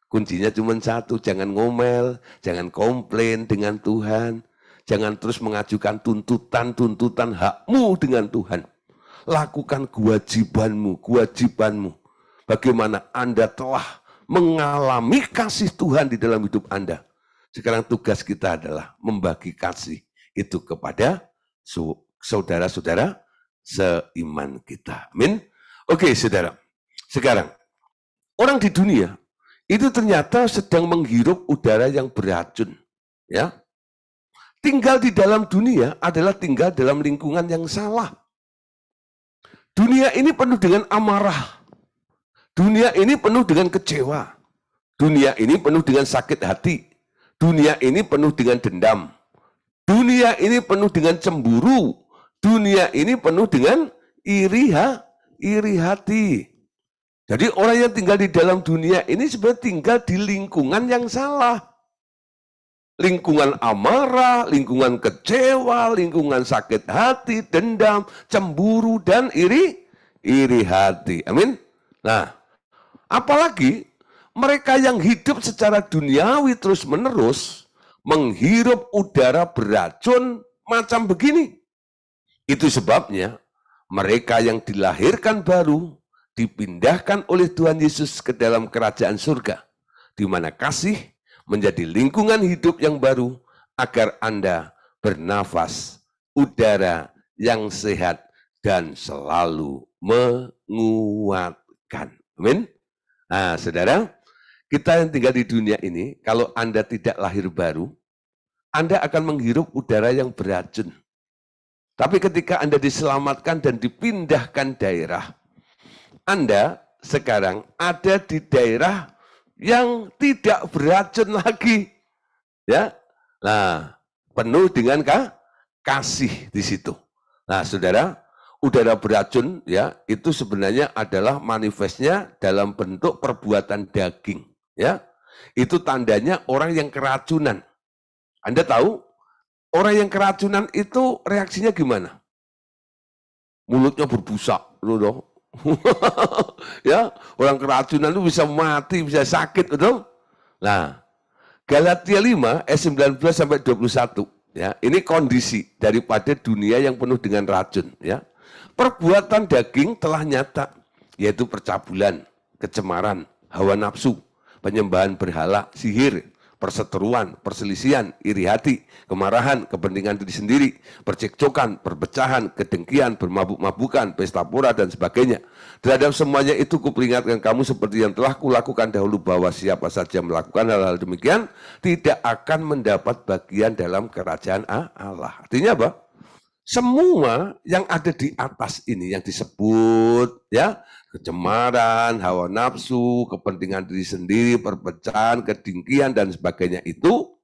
Kuncinya cuma satu, jangan ngomel, jangan komplain dengan Tuhan, jangan terus mengajukan tuntutan hakmu dengan Tuhan. Lakukan kewajibanmu. Bagaimana Anda telah mengalami kasih Tuhan di dalam hidup Anda. Sekarang tugas kita adalah membagi kasih itu kepada saudara-saudara seiman kita. Amin. Oke, saudara. Sekarang, orang di dunia itu ternyata sedang menghirup udara yang beracun. Ya, tinggal di dalam dunia adalah tinggal dalam lingkungan yang salah. Dunia ini penuh dengan amarah. Dunia ini penuh dengan kecewa. Dunia ini penuh dengan sakit hati. Dunia ini penuh dengan dendam. Dunia ini penuh dengan cemburu. Dunia ini penuh dengan iri hati. Jadi orang yang tinggal di dalam dunia ini sebenarnya tinggal di lingkungan yang salah. Lingkungan amarah, lingkungan kecewa, lingkungan sakit hati, dendam, cemburu, dan iri hati. Amin. Nah, apalagi mereka yang hidup secara duniawi terus-menerus menghirup udara beracun macam begini. Itu sebabnya mereka yang dilahirkan baru dipindahkan oleh Tuhan Yesus ke dalam kerajaan surga, di mana kasih menjadi lingkungan hidup yang baru agar Anda bernafas udara yang sehat dan selalu menguatkan. Amin. Nah, saudara, kita yang tinggal di dunia ini, kalau Anda tidak lahir baru, Anda akan menghirup udara yang beracun. Tapi ketika Anda diselamatkan dan dipindahkan daerah, Anda sekarang ada di daerah yang tidak beracun lagi. Ya. Nah, penuh dengan kasih di situ. Nah, saudara, udara beracun ya, itu sebenarnya adalah manifestnya dalam bentuk perbuatan daging, ya. Itu tandanya orang yang keracunan. Anda tahu, orang yang keracunan itu reaksinya gimana? Mulutnya berbusa, loh. Ya, orang keracunan itu bisa mati, bisa sakit, betul? Nah, Galatia 5 ayat 19 sampai 21, ya. Ini kondisi daripada dunia yang penuh dengan racun, ya. Perbuatan daging telah nyata, yaitu percabulan, kecemaran, hawa nafsu, penyembahan berhala, sihir, perseteruan, perselisihan, iri hati, kemarahan, kepentingan diri sendiri, percekcokan, perpecahan, kedengkian, bermabuk-mabukan, pesta pora, dan sebagainya. Terhadap semuanya itu kuperingatkan kamu seperti yang telah kulakukan dahulu, bahwa siapa saja melakukan hal-hal demikian tidak akan mendapat bagian dalam kerajaan Allah. Artinya apa? Semua yang ada di atas ini yang disebut, ya, kecemaran, hawa nafsu, kepentingan diri sendiri, perpecahan, kedengkian, dan sebagainya itu,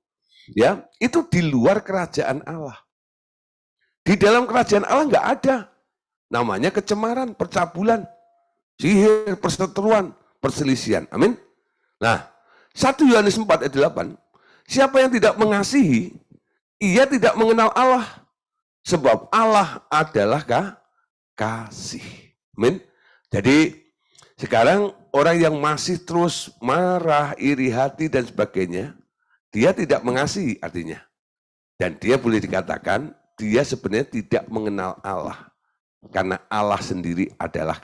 ya, itu di luar kerajaan Allah. Di dalam kerajaan Allah nggak ada. Namanya kecemaran, percabulan, sihir, perseteruan, perselisihan. Amin. Nah, 1 Yohanes 4 ayat 8, siapa yang tidak mengasihi, ia tidak mengenal Allah. Sebab Allah adalah kasih. Amin. Jadi sekarang orang yang masih terus marah, iri hati, dan sebagainya, dia tidak mengasihi artinya. Dan dia boleh dikatakan, dia sebenarnya tidak mengenal Allah. Karena Allah sendiri adalah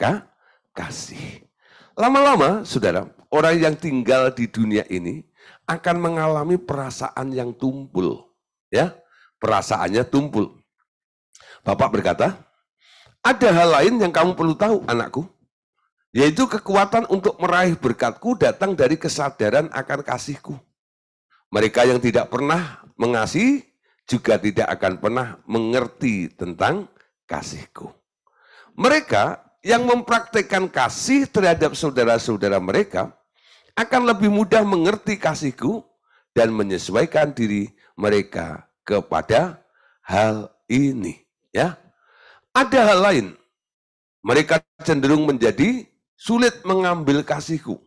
kasih. Lama-lama, saudara, orang yang tinggal di dunia ini akan mengalami perasaan yang tumpul. Ya, perasaannya tumpul. Bapak berkata, ada hal lain yang kamu perlu tahu, anakku, yaitu kekuatan untuk meraih berkatku datang dari kesadaran akan kasihku. Mereka yang tidak pernah mengasihi juga tidak akan pernah mengerti tentang kasihku. Mereka yang mempraktekkan kasih terhadap saudara-saudara mereka akan lebih mudah mengerti kasihku dan menyesuaikan diri mereka kepada hal ini. Ya, ada hal lain Mereka cenderung menjadi sulit mengambil kasihku.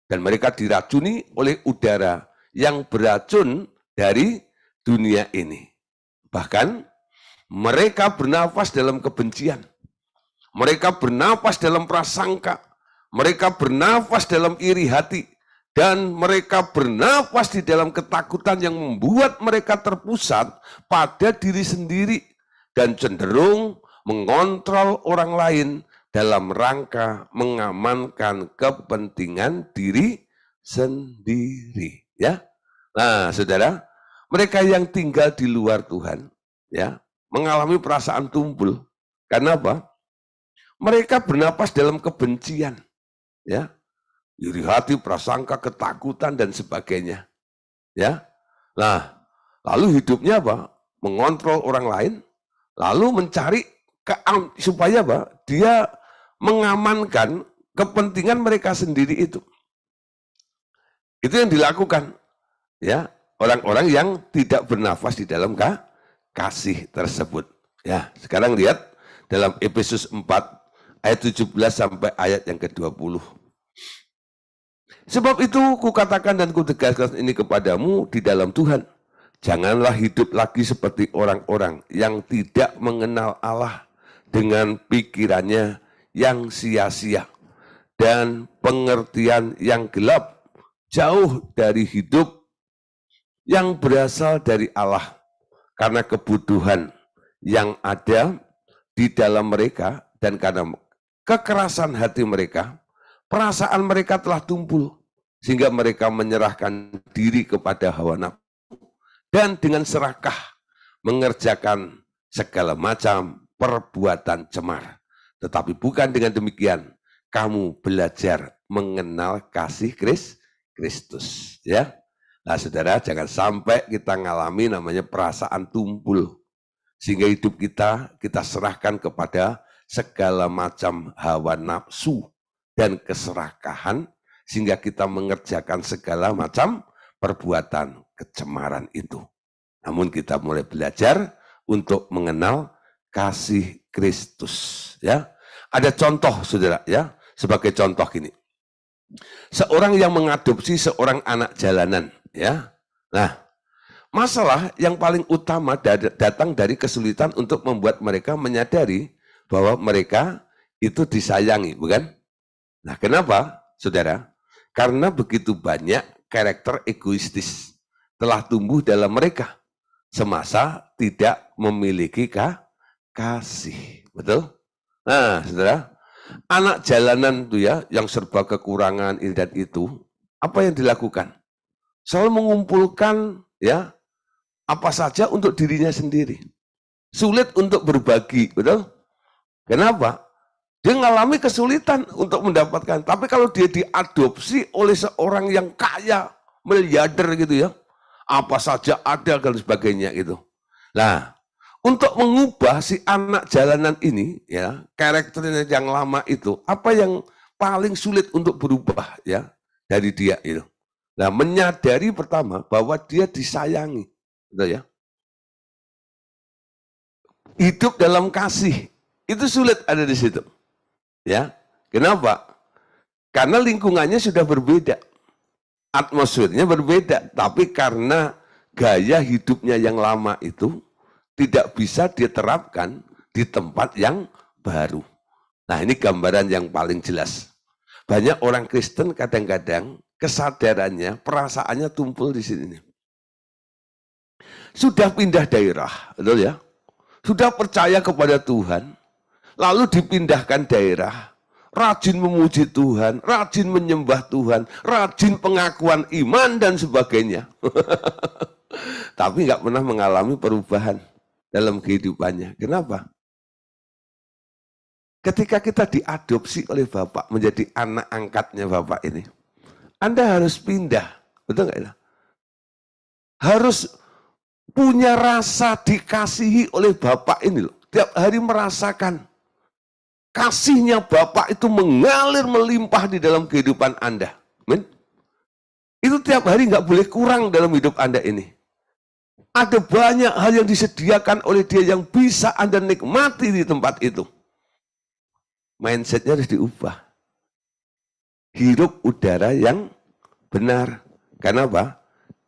Dan mereka diracuni oleh udara yang beracun dari dunia ini. Bahkan mereka bernafas dalam kebencian. Mereka bernafas dalam prasangka. Mereka bernafas dalam iri hati. Dan mereka bernafas di dalam ketakutan yang membuat mereka terpusat pada diri sendiri. Dan cenderung mengontrol orang lain dalam rangka mengamankan kepentingan diri sendiri. Ya, nah saudara, mereka yang tinggal di luar Tuhan, ya, mengalami perasaan tumpul. Karena apa? Mereka bernapas dalam kebencian, ya, iri hati, prasangka, ketakutan dan sebagainya. Ya, nah, lalu hidupnya apa? Mengontrol orang lain, lalu mencari supaya apa? Dia mengamankan kepentingan mereka sendiri itu. Itu yang dilakukan, ya, orang-orang yang tidak bernafas di dalam kasih tersebut. Ya, sekarang lihat dalam Efesus 4 ayat 17 sampai ayat yang ke-20. Sebab itu kukatakan dan kutegaskan ini kepadamu di dalam Tuhan. Janganlah hidup lagi seperti orang-orang yang tidak mengenal Allah dengan pikirannya yang sia-sia dan pengertian yang gelap, jauh dari hidup yang berasal dari Allah, karena kebutuhan yang ada di dalam mereka dan karena kekerasan hati mereka, perasaan mereka telah tumpul, sehingga mereka menyerahkan diri kepada hawa nafsu dan dengan serakah mengerjakan segala macam perbuatan cemar. Tetapi bukan dengan demikian kamu belajar mengenal kasih Kristus, ya. Nah, saudara, jangan sampai kita ngalami namanya perasaan tumpul, sehingga hidup kita serahkan kepada segala macam hawa nafsu dan keserakahan, sehingga kita mengerjakan segala macam perbuatan kecemaran itu. Namun kita mulai belajar untuk mengenal kasih Kristus, ya. Ada contoh, saudara, ya. Sebagai contoh gini. Seorang yang mengadopsi seorang anak jalanan, ya. Nah, masalah yang paling utama datang dari kesulitan untuk membuat mereka menyadari bahwa mereka itu disayangi, bukan? Nah, kenapa, saudara? Karena begitu banyak karakter egoistis telah tumbuh dalam mereka semasa tidak memiliki kasih. Betul? Nah, saudara, anak jalanan itu ya, yang serba kekurangan ini dan itu, apa yang dilakukan? Selalu mengumpulkan ya apa saja untuk dirinya sendiri. Sulit untuk berbagi, betul? Kenapa? Dia mengalami kesulitan untuk mendapatkan. Tapi kalau dia diadopsi oleh seorang yang kaya, miliarder gitu ya, apa saja ada dan sebagainya gitu. Nah, untuk mengubah si anak jalanan ini, ya, karakternya yang lama itu, apa yang paling sulit untuk berubah ya dari dia itu? Nah, menyadari pertama bahwa dia disayangi, gitu ya. Hidup dalam kasih itu sulit ada di situ, ya. Kenapa? Karena lingkungannya sudah berbeda, atmosfernya berbeda, tapi karena gaya hidupnya yang lama itu tidak bisa diterapkan di tempat yang baru. Nah, ini gambaran yang paling jelas. Banyak orang Kristen kadang-kadang kesadarannya, perasaannya tumpul di sini. Sudah pindah daerah, betul ya? Sudah percaya kepada Tuhan, lalu dipindahkan daerah, rajin memuji Tuhan, rajin menyembah Tuhan, rajin pengakuan iman dan sebagainya. Tapi nggak pernah mengalami perubahan dalam kehidupannya. Kenapa? Ketika kita diadopsi oleh Bapak menjadi anak angkatnya Bapak ini, Anda harus pindah, betul nggak ya? Harus punya rasa dikasihi oleh Bapak ini loh. Tiap hari merasakan kasihnya Bapak itu mengalir melimpah di dalam kehidupan Anda. Amin. Itu tiap hari nggak boleh kurang dalam hidup Anda ini. Ada banyak hal yang disediakan oleh Dia yang bisa Anda nikmati di tempat itu. mindsetnya harus diubah. Hirup udara yang benar. Karena apa?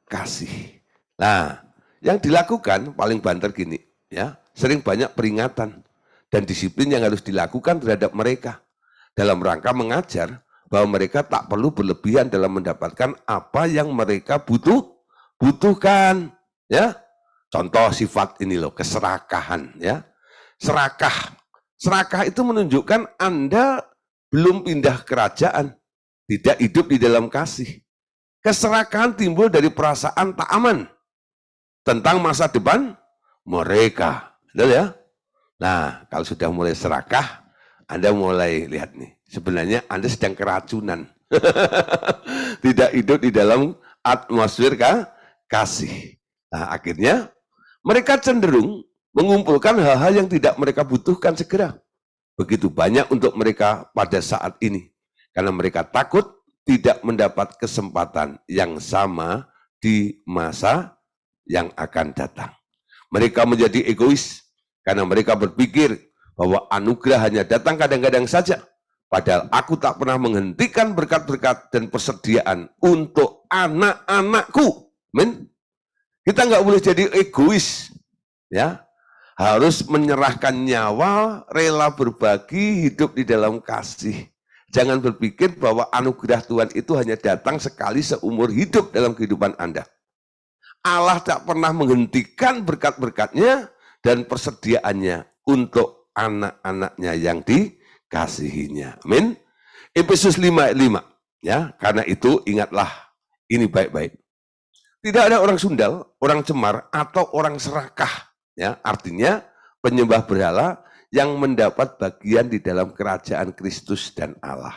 Kasih. Nah, yang dilakukan paling banter gini, ya, sering banyak peringatan dan disiplin yang harus dilakukan terhadap mereka dalam rangka mengajar bahwa mereka tak perlu berlebihan dalam mendapatkan apa yang mereka butuhkan, ya. Contoh sifat ini loh, keserakahan, ya. Serakah itu menunjukkan Anda belum pindah kerajaan, tidak hidup di dalam kasih. Keserakahan timbul dari perasaan tak aman tentang masa depan mereka. Betul ya? Nah, kalau sudah mulai serakah, Anda mulai lihat nih, sebenarnya Anda sedang keracunan. Tidak hidup di dalam atmosfer kasih. Nah, akhirnya mereka cenderung mengumpulkan hal-hal yang tidak mereka butuhkan segera. Begitu banyak untuk mereka pada saat ini. Karena mereka takut tidak mendapat kesempatan yang sama di masa yang akan datang. Mereka menjadi egois karena mereka berpikir bahwa anugerah hanya datang kadang-kadang saja. Padahal aku tak pernah menghentikan berkat-berkat dan persediaan untuk anak-anakku. Men? Kita nggak boleh jadi egois, ya. Harus menyerahkan nyawa, rela berbagi, hidup di dalam kasih. Jangan berpikir bahwa anugerah Tuhan itu hanya datang sekali seumur hidup dalam kehidupan Anda. Allah tak pernah menghentikan berkat-berkatnya dan persediaannya untuk anak-anaknya yang dikasihinya. Amin. Efesus 5 ayat 5. Ya, karena itu ingatlah ini baik-baik. Tidak ada orang sundal, orang cemar, atau orang serakah. Ya, artinya penyembah berhala yang mendapat bagian di dalam kerajaan Kristus dan Allah.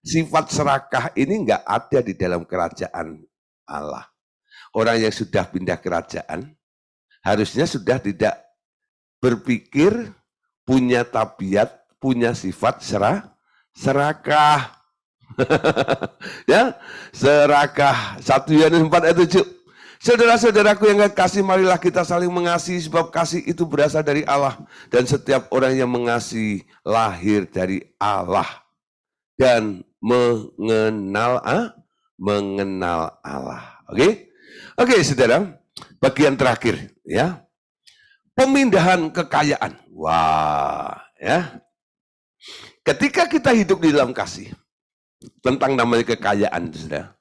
Sifat serakah ini enggak ada di dalam kerajaan Allah. Orang yang sudah pindah kerajaan, harusnya sudah tidak berpikir, punya tabiat, punya sifat serakah. Ya, serakah. 1 Yohanes 4 ayat 7. Saudara-saudaraku yang kekasih, marilah kita saling mengasihi sebab kasih itu berasal dari Allah dan setiap orang yang mengasihi lahir dari Allah dan mengenal Allah. Oke? Oke, saudara. Bagian terakhir, ya. Pemindahan kekayaan. Wah, ya. Ketika kita hidup di dalam kasih, tentang namanya kekayaan, saudara,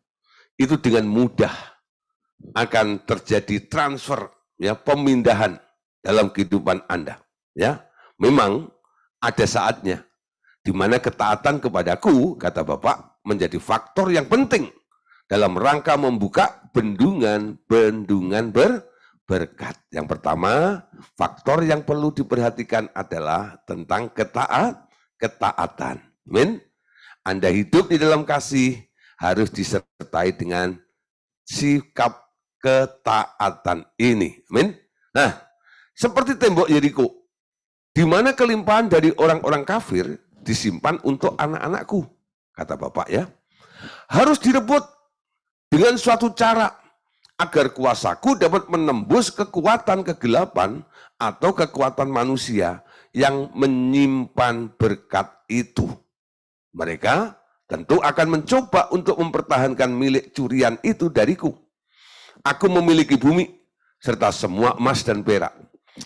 itu dengan mudah akan terjadi transfer, ya, pemindahan dalam kehidupan Anda. Ya, memang ada saatnya di mana ketaatan kepadaku, kata Bapak, menjadi faktor yang penting dalam rangka membuka bendungan berkat. Yang pertama, faktor yang perlu diperhatikan adalah tentang ketaatan. Amin. Anda hidup di dalam kasih harus disertai dengan sikap ketaatan ini. Amin. Nah, seperti tembok Yeriko, di mana kelimpahan dari orang-orang kafir disimpan untuk anak-anakku, kata Bapak, ya. Harus direbut dengan suatu cara agar kuasaku dapat menembus kekuatan kegelapan atau kekuatan manusia yang menyimpan berkat itu. Mereka tentu akan mencoba untuk mempertahankan milik curian itu dariku. Aku memiliki bumi serta semua emas dan perak.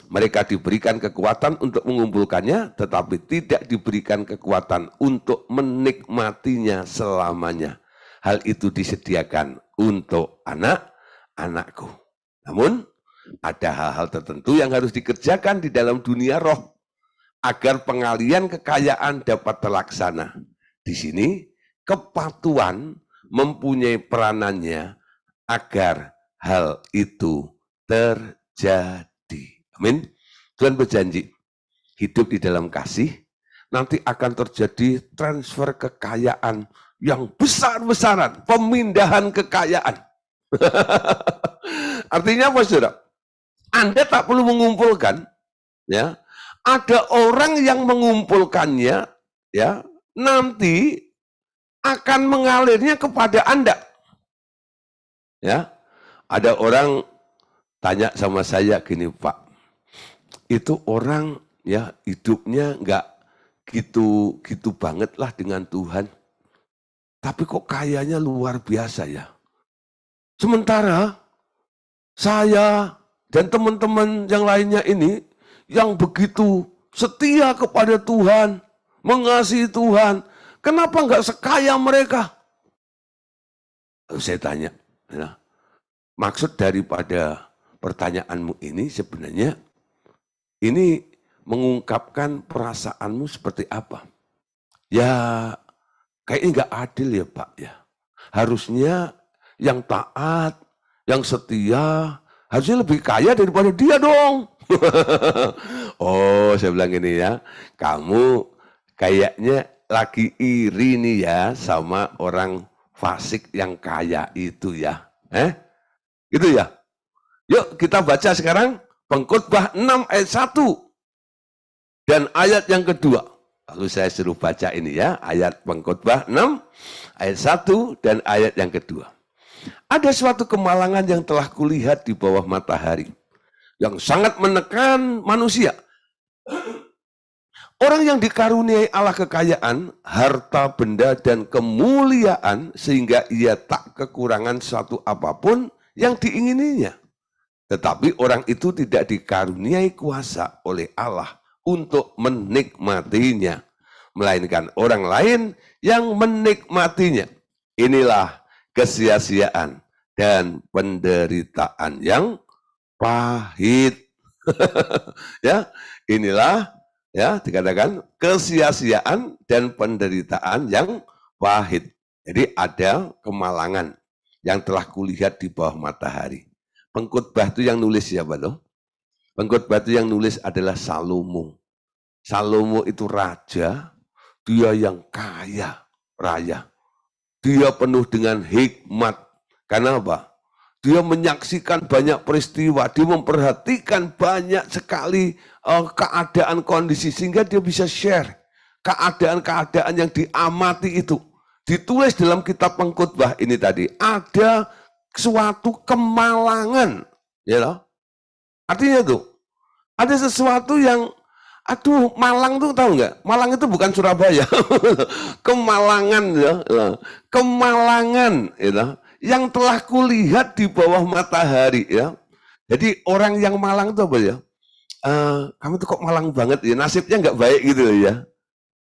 Mereka diberikan kekuatan untuk mengumpulkannya, tetapi tidak diberikan kekuatan untuk menikmatinya selamanya. Hal itu disediakan untuk anak-anakku. Namun, ada hal-hal tertentu yang harus dikerjakan di dalam dunia roh agar pengalian kekayaan dapat terlaksana. Di sini, kepatuhan mempunyai peranannya agar hal itu terjadi. Amin. Tuhan berjanji, hidup di dalam kasih, nanti akan terjadi transfer kekayaan yang besar-besaran, pemindahan kekayaan. Artinya apa, saudara? Anda tak perlu mengumpulkan, ya. Ada orang yang mengumpulkannya, ya, nanti akan mengalirnya kepada Anda. Ya. Ada orang tanya sama saya gini, Pak, itu orang, ya, hidupnya enggak gitu banget lah dengan Tuhan. Tapi kok kayanya luar biasa ya. Sementara saya dan teman-teman yang lainnya ini yang begitu setia kepada Tuhan, mengasihi Tuhan, kenapa nggak sekaya mereka? Saya tanya, ya, maksud daripada pertanyaanmu ini sebenarnya ini mengungkapkan perasaanmu seperti apa? Ya, kayaknya nggak adil ya Pak ya. Harusnya yang taat, yang setia, harusnya lebih kaya daripada dia dong. Oh, saya bilang gini ya, kamu kayaknya lagi iri nih ya sama orang fasik yang kaya itu ya. Gitu ya. Yuk kita baca sekarang Pengkhotbah 6 ayat 1 dan ayat yang kedua. Lalu saya suruh baca ini ya, ayat Pengkhotbah 6 ayat 1 dan ayat yang kedua. Ada suatu kemalangan yang telah kulihat di bawah matahari, yang sangat menekan manusia. Orang yang dikaruniai Allah kekayaan, harta, benda, dan kemuliaan, sehingga ia tak kekurangan satu apapun yang diingininya. Tetapi orang itu tidak dikaruniai kuasa oleh Allah untuk menikmatinya, melainkan orang lain yang menikmatinya. Inilah kesia-siaan dan penderitaan yang pahit. Ya, inilah ya dikatakan kesia-siaan dan penderitaan yang pahit. Jadi ada kemalangan yang telah kulihat di bawah matahari. Pengkhotbah itu yang nulis siapa loh? Pengkhotbah itu yang nulis adalah Salomo. Salomo itu raja, dia yang kaya raya. Dia penuh dengan hikmat. Karena apa? Dia menyaksikan banyak peristiwa, dia memperhatikan banyak sekali keadaan kondisi, sehingga dia bisa share keadaan-keadaan yang diamati itu. Ditulis dalam kitab Pengkhotbah ini tadi, ada suatu kemalangan. Ya loh? Artinya tuh, ada sesuatu yang, aduh, Malang tuh tahu nggak? Malang itu bukan Surabaya. Kemalangan ya, kemalangan ya, yang telah kulihat di bawah matahari ya. Jadi orang yang malang itu apa ya? Kamu tuh kok malang banget ya, nasibnya nggak baik gitu ya.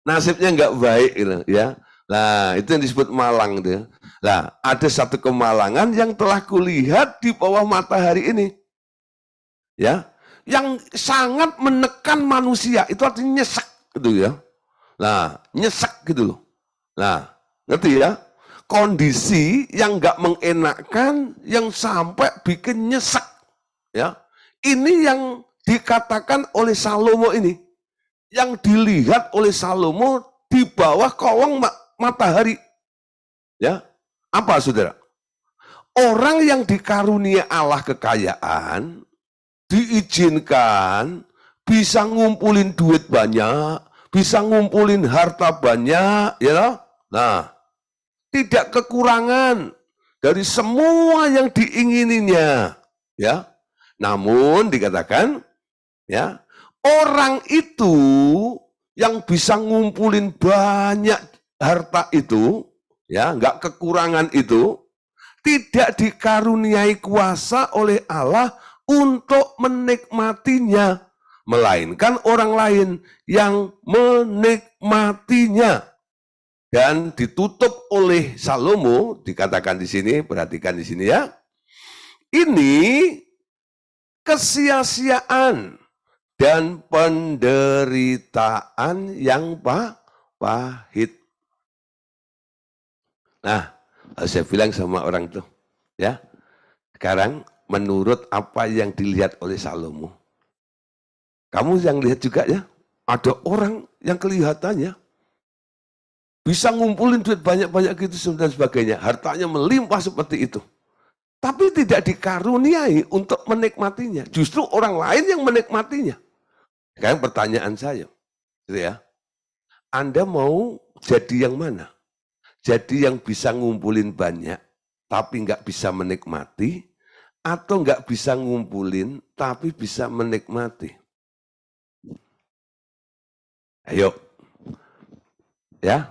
Nasibnya nggak baik gitu ya. Nah, itu yang disebut malang gitu ya. Nah, ada satu kemalangan yang telah kulihat di bawah matahari ini. Ya, yang sangat menekan manusia, itu artinya nyesek gitu ya. Nah, nyesek gitu loh. Nah, ngerti ya? Kondisi yang nggak mengenakkan, yang sampai bikin nyesek. Ya, ini yang dikatakan oleh Salomo ini, yang dilihat oleh Salomo di bawah kolong matahari. Ya, apa saudara? Orang yang dikarunia Allah kekayaan, diizinkan bisa ngumpulin duit banyak, bisa ngumpulin harta banyak, ya. Nah, tidak kekurangan dari semua yang diingininya, ya. Namun dikatakan, ya, orang itu yang bisa ngumpulin banyak harta itu, ya, nggak kekurangan itu, tidak dikaruniai kuasa oleh Allah untuk menikmatinya, melainkan orang lain yang menikmatinya. Dan ditutup oleh Salomo, dikatakan di sini, perhatikan di sini ya. Ini kesia-siaan dan penderitaan yang pahit. Nah, saya bilang sama orang tuh, ya, sekarang menurut apa yang dilihat oleh Salomo, kamu yang lihat juga ya, ada orang yang kelihatannya bisa ngumpulin duit banyak-banyak gitu dan sebagainya, hartanya melimpah seperti itu, tapi tidak dikaruniai untuk menikmatinya, justru orang lain yang menikmatinya. Sekarang pertanyaan saya, gitu ya, Anda mau jadi yang mana? Jadi yang bisa ngumpulin banyak, tapi nggak bisa menikmati, atau nggak bisa ngumpulin, tapi bisa menikmati? Ayo, Ya,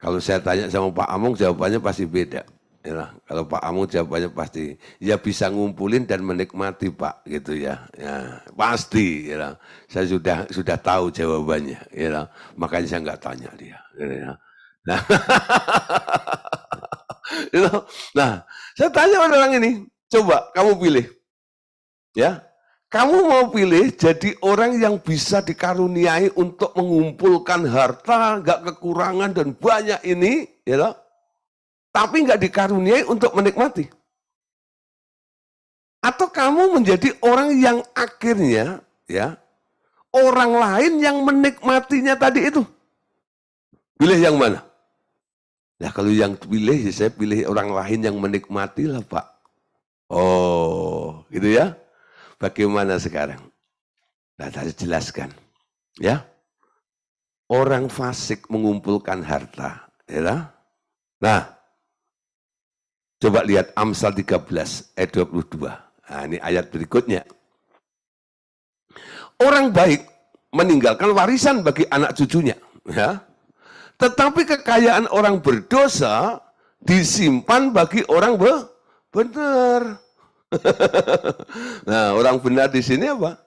kalau saya tanya sama Pak Amung jawabannya pasti beda. Ya, kalau Pak Amung jawabannya pasti ya bisa ngumpulin dan menikmati Pak gitu ya. Ya pasti ya. Saya sudah tahu jawabannya ya. Makanya saya nggak tanya dia. Ya. Nah, gitu. Nah, saya tanya pada orang ini, coba kamu pilih ya. Kamu mau pilih jadi orang yang bisa dikaruniai untuk mengumpulkan harta, nggak kekurangan dan banyak ini, ya loh, tapi nggak dikaruniai untuk menikmati. Atau kamu menjadi orang yang akhirnya, ya, orang lain yang menikmatinya tadi itu. Pilih yang mana? Nah kalau yang pilih, ya saya pilih orang lain yang menikmati lah Pak. Oh, gitu ya. Bagaimana sekarang? Nah, tadi jelaskan, ya. Orang fasik mengumpulkan harta, ya. Nah, coba lihat Amsal 13 ayat 22. Nah, ini ayat berikutnya. Orang baik meninggalkan warisan bagi anak cucunya, ya. Tetapi kekayaan orang berdosa disimpan bagi orang benar. Nah, orang benar di sini apa?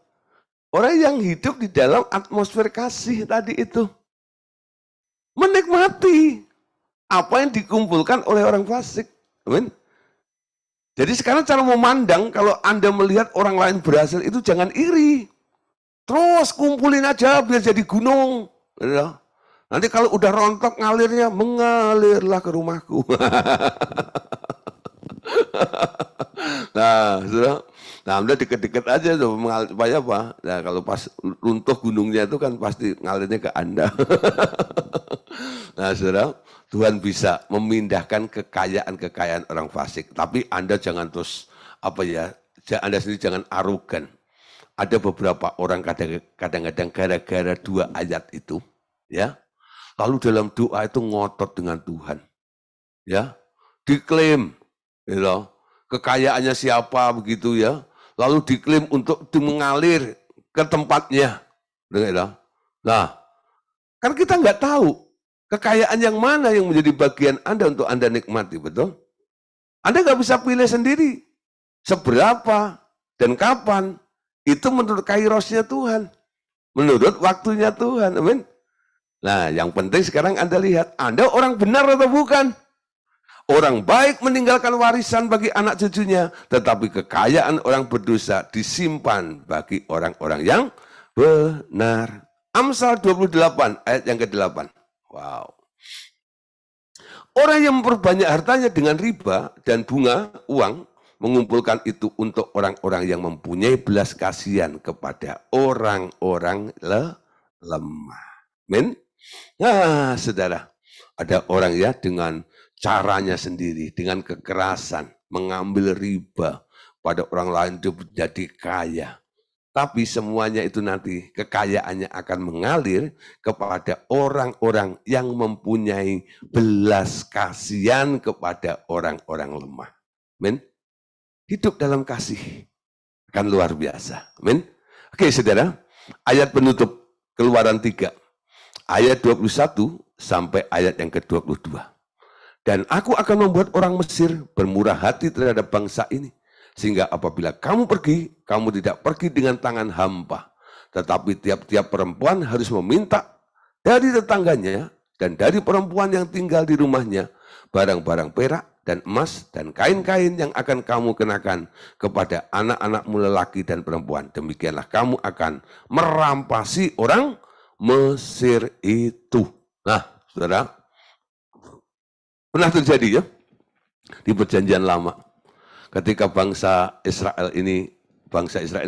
Orang yang hidup di dalam atmosfer kasih tadi itu. Menikmati apa yang dikumpulkan oleh orang fasik. Amin. Jadi sekarang cara memandang kalau Anda melihat orang lain berhasil itu jangan iri. Terus kumpulin aja biar jadi gunung. Nanti kalau udah rontok ngalirnya, mengalirlah ke rumahku. Nah, sudah. Nah, Anda deket-deket aja supaya apa? Nah, kalau pas runtuh gunungnya itu kan pasti ngalirnya ke Anda. Nah, saudara, Tuhan bisa memindahkan kekayaan-kekayaan orang fasik. Tapi Anda jangan terus, Anda sendiri jangan arogan. Ada beberapa orang kadang-kadang gara-gara 2 ayat itu, ya. Lalu dalam doa itu ngotot dengan Tuhan. Ya, diklaim, ya, kekayaannya siapa begitu ya. Lalu diklaim untuk mengalir ke tempatnya. Nah, kan kita nggak tahu kekayaan yang mana yang menjadi bagian Anda untuk Anda nikmati, betul? Anda nggak bisa pilih sendiri seberapa dan kapan. Itu menurut kairosnya Tuhan, menurut waktunya Tuhan, amin. Nah, yang penting sekarang Anda lihat, Anda orang benar atau bukan? Orang baik meninggalkan warisan bagi anak cucunya, tetapi kekayaan orang berdosa disimpan bagi orang-orang yang benar. Amsal 28 ayat yang ke-8. Wow. Orang yang memperbanyak hartanya dengan riba dan bunga uang, mengumpulkan itu untuk orang-orang yang mempunyai belas kasihan kepada orang-orang lemah. Amin. Nah, saudara, ada orang ya dengan caranya sendiri, dengan kekerasan, mengambil riba pada orang lain itu menjadi kaya. Tapi semuanya itu nanti kekayaannya akan mengalir kepada orang-orang yang mempunyai belas kasihan kepada orang-orang lemah. Amin. Hidup dalam kasih akan luar biasa. Amin. Oke, saudara, ayat penutup Keluaran 3, ayat 21 sampai ayat yang ke-22. Dan aku akan membuat orang Mesir bermurah hati terhadap bangsa ini, sehingga apabila kamu pergi, kamu tidak pergi dengan tangan hampa, tetapi tiap-tiap perempuan harus meminta dari tetangganya dan dari perempuan yang tinggal di rumahnya barang-barang perak dan emas dan kain-kain yang akan kamu kenakan kepada anak-anakmu lelaki dan perempuan. Demikianlah kamu akan merampasi orang Mesir itu. Nah, saudara, pernah terjadi ya di perjanjian lama. Ketika bangsa Israel ini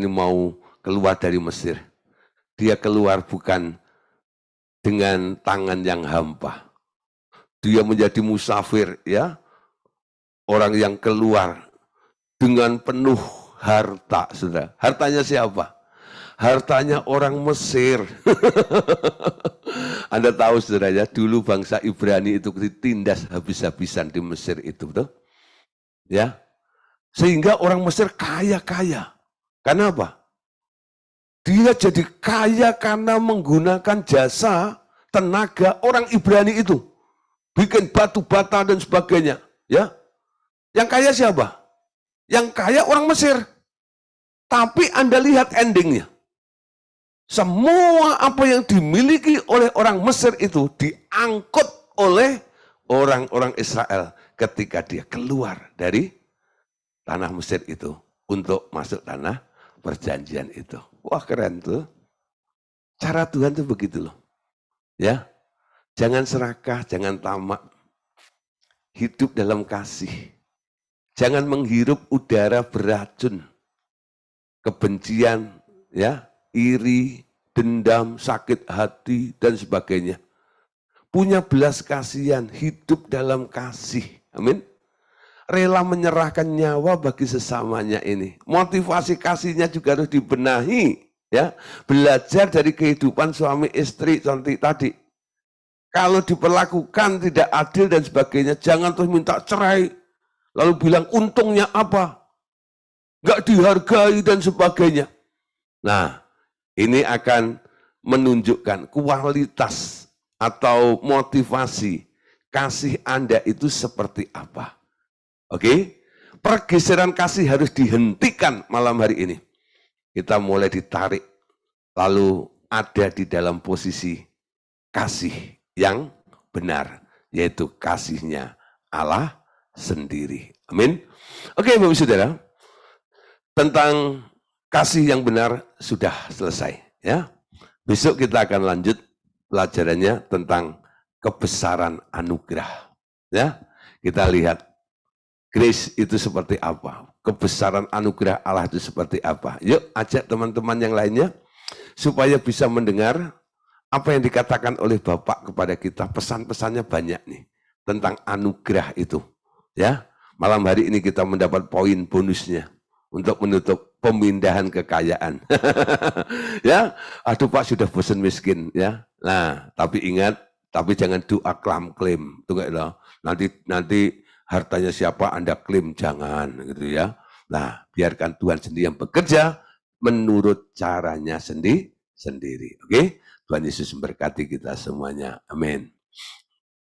mau keluar dari Mesir. Dia keluar bukan dengan tangan yang hampa. Dia menjadi musafir ya. Orang yang keluar dengan penuh harta, saudara. Hartanya siapa? Hartanya orang Mesir. Anda tahu saudara ya, dulu bangsa Ibrani itu ditindas habis-habisan di Mesir itu, betul? Ya. Sehingga orang Mesir kaya-kaya. Karena apa? Dia jadi kaya karena menggunakan jasa tenaga orang Ibrani itu. Bikin batu bata dan sebagainya. Ya, yang kaya siapa? Yang kaya orang Mesir. Tapi Anda lihat endingnya. Semua apa yang dimiliki oleh orang Mesir itu diangkut oleh orang-orang Israel ketika dia keluar dari tanah Mesir itu untuk masuk tanah perjanjian itu. Wah, keren tuh. Cara Tuhan tuh begitu loh. Ya. Jangan serakah, jangan tamak. Hidup dalam kasih. Jangan menghirup udara beracun. Kebencian, ya, iri, dendam, sakit hati dan sebagainya. Punya belas kasihan, hidup dalam kasih. Amin. Rela menyerahkan nyawa bagi sesamanya ini. Motivasi kasihnya juga harus dibenahi, ya. Belajar dari kehidupan suami istri contoh tadi. Kalau diperlakukan tidak adil dan sebagainya, jangan terus minta cerai. Lalu bilang untungnya apa? Nggak dihargai dan sebagainya. Nah, ini akan menunjukkan kualitas atau motivasi kasih Anda itu seperti apa. Oke? Pergeseran kasih harus dihentikan malam hari ini. Kita mulai ditarik, lalu ada di dalam posisi kasih yang benar, yaitu kasihnya Allah sendiri. Amin. Oke, Bapak Saudara, tentang kasih yang benar sudah selesai. Ya, besok kita akan lanjut pelajarannya tentang kebesaran anugerah. Ya, kita lihat grace itu seperti apa, kebesaran anugerah Allah itu seperti apa. Yuk, ajak teman-teman yang lainnya supaya bisa mendengar apa yang dikatakan oleh Bapak kepada kita. Pesan-pesannya banyak nih tentang anugerah itu. Ya, malam hari ini kita mendapat poin bonusnya untuk menutup pemindahan kekayaan. Ya, aduh Pak sudah bosan miskin ya. Nah, tapi ingat, tapi jangan doa klaim. Tunggu loh. Nanti hartanya siapa Anda klaim, jangan gitu ya. Nah, biarkan Tuhan sendiri yang bekerja menurut caranya sendiri. Oke? Tuhan Yesus memberkati kita semuanya. Amin.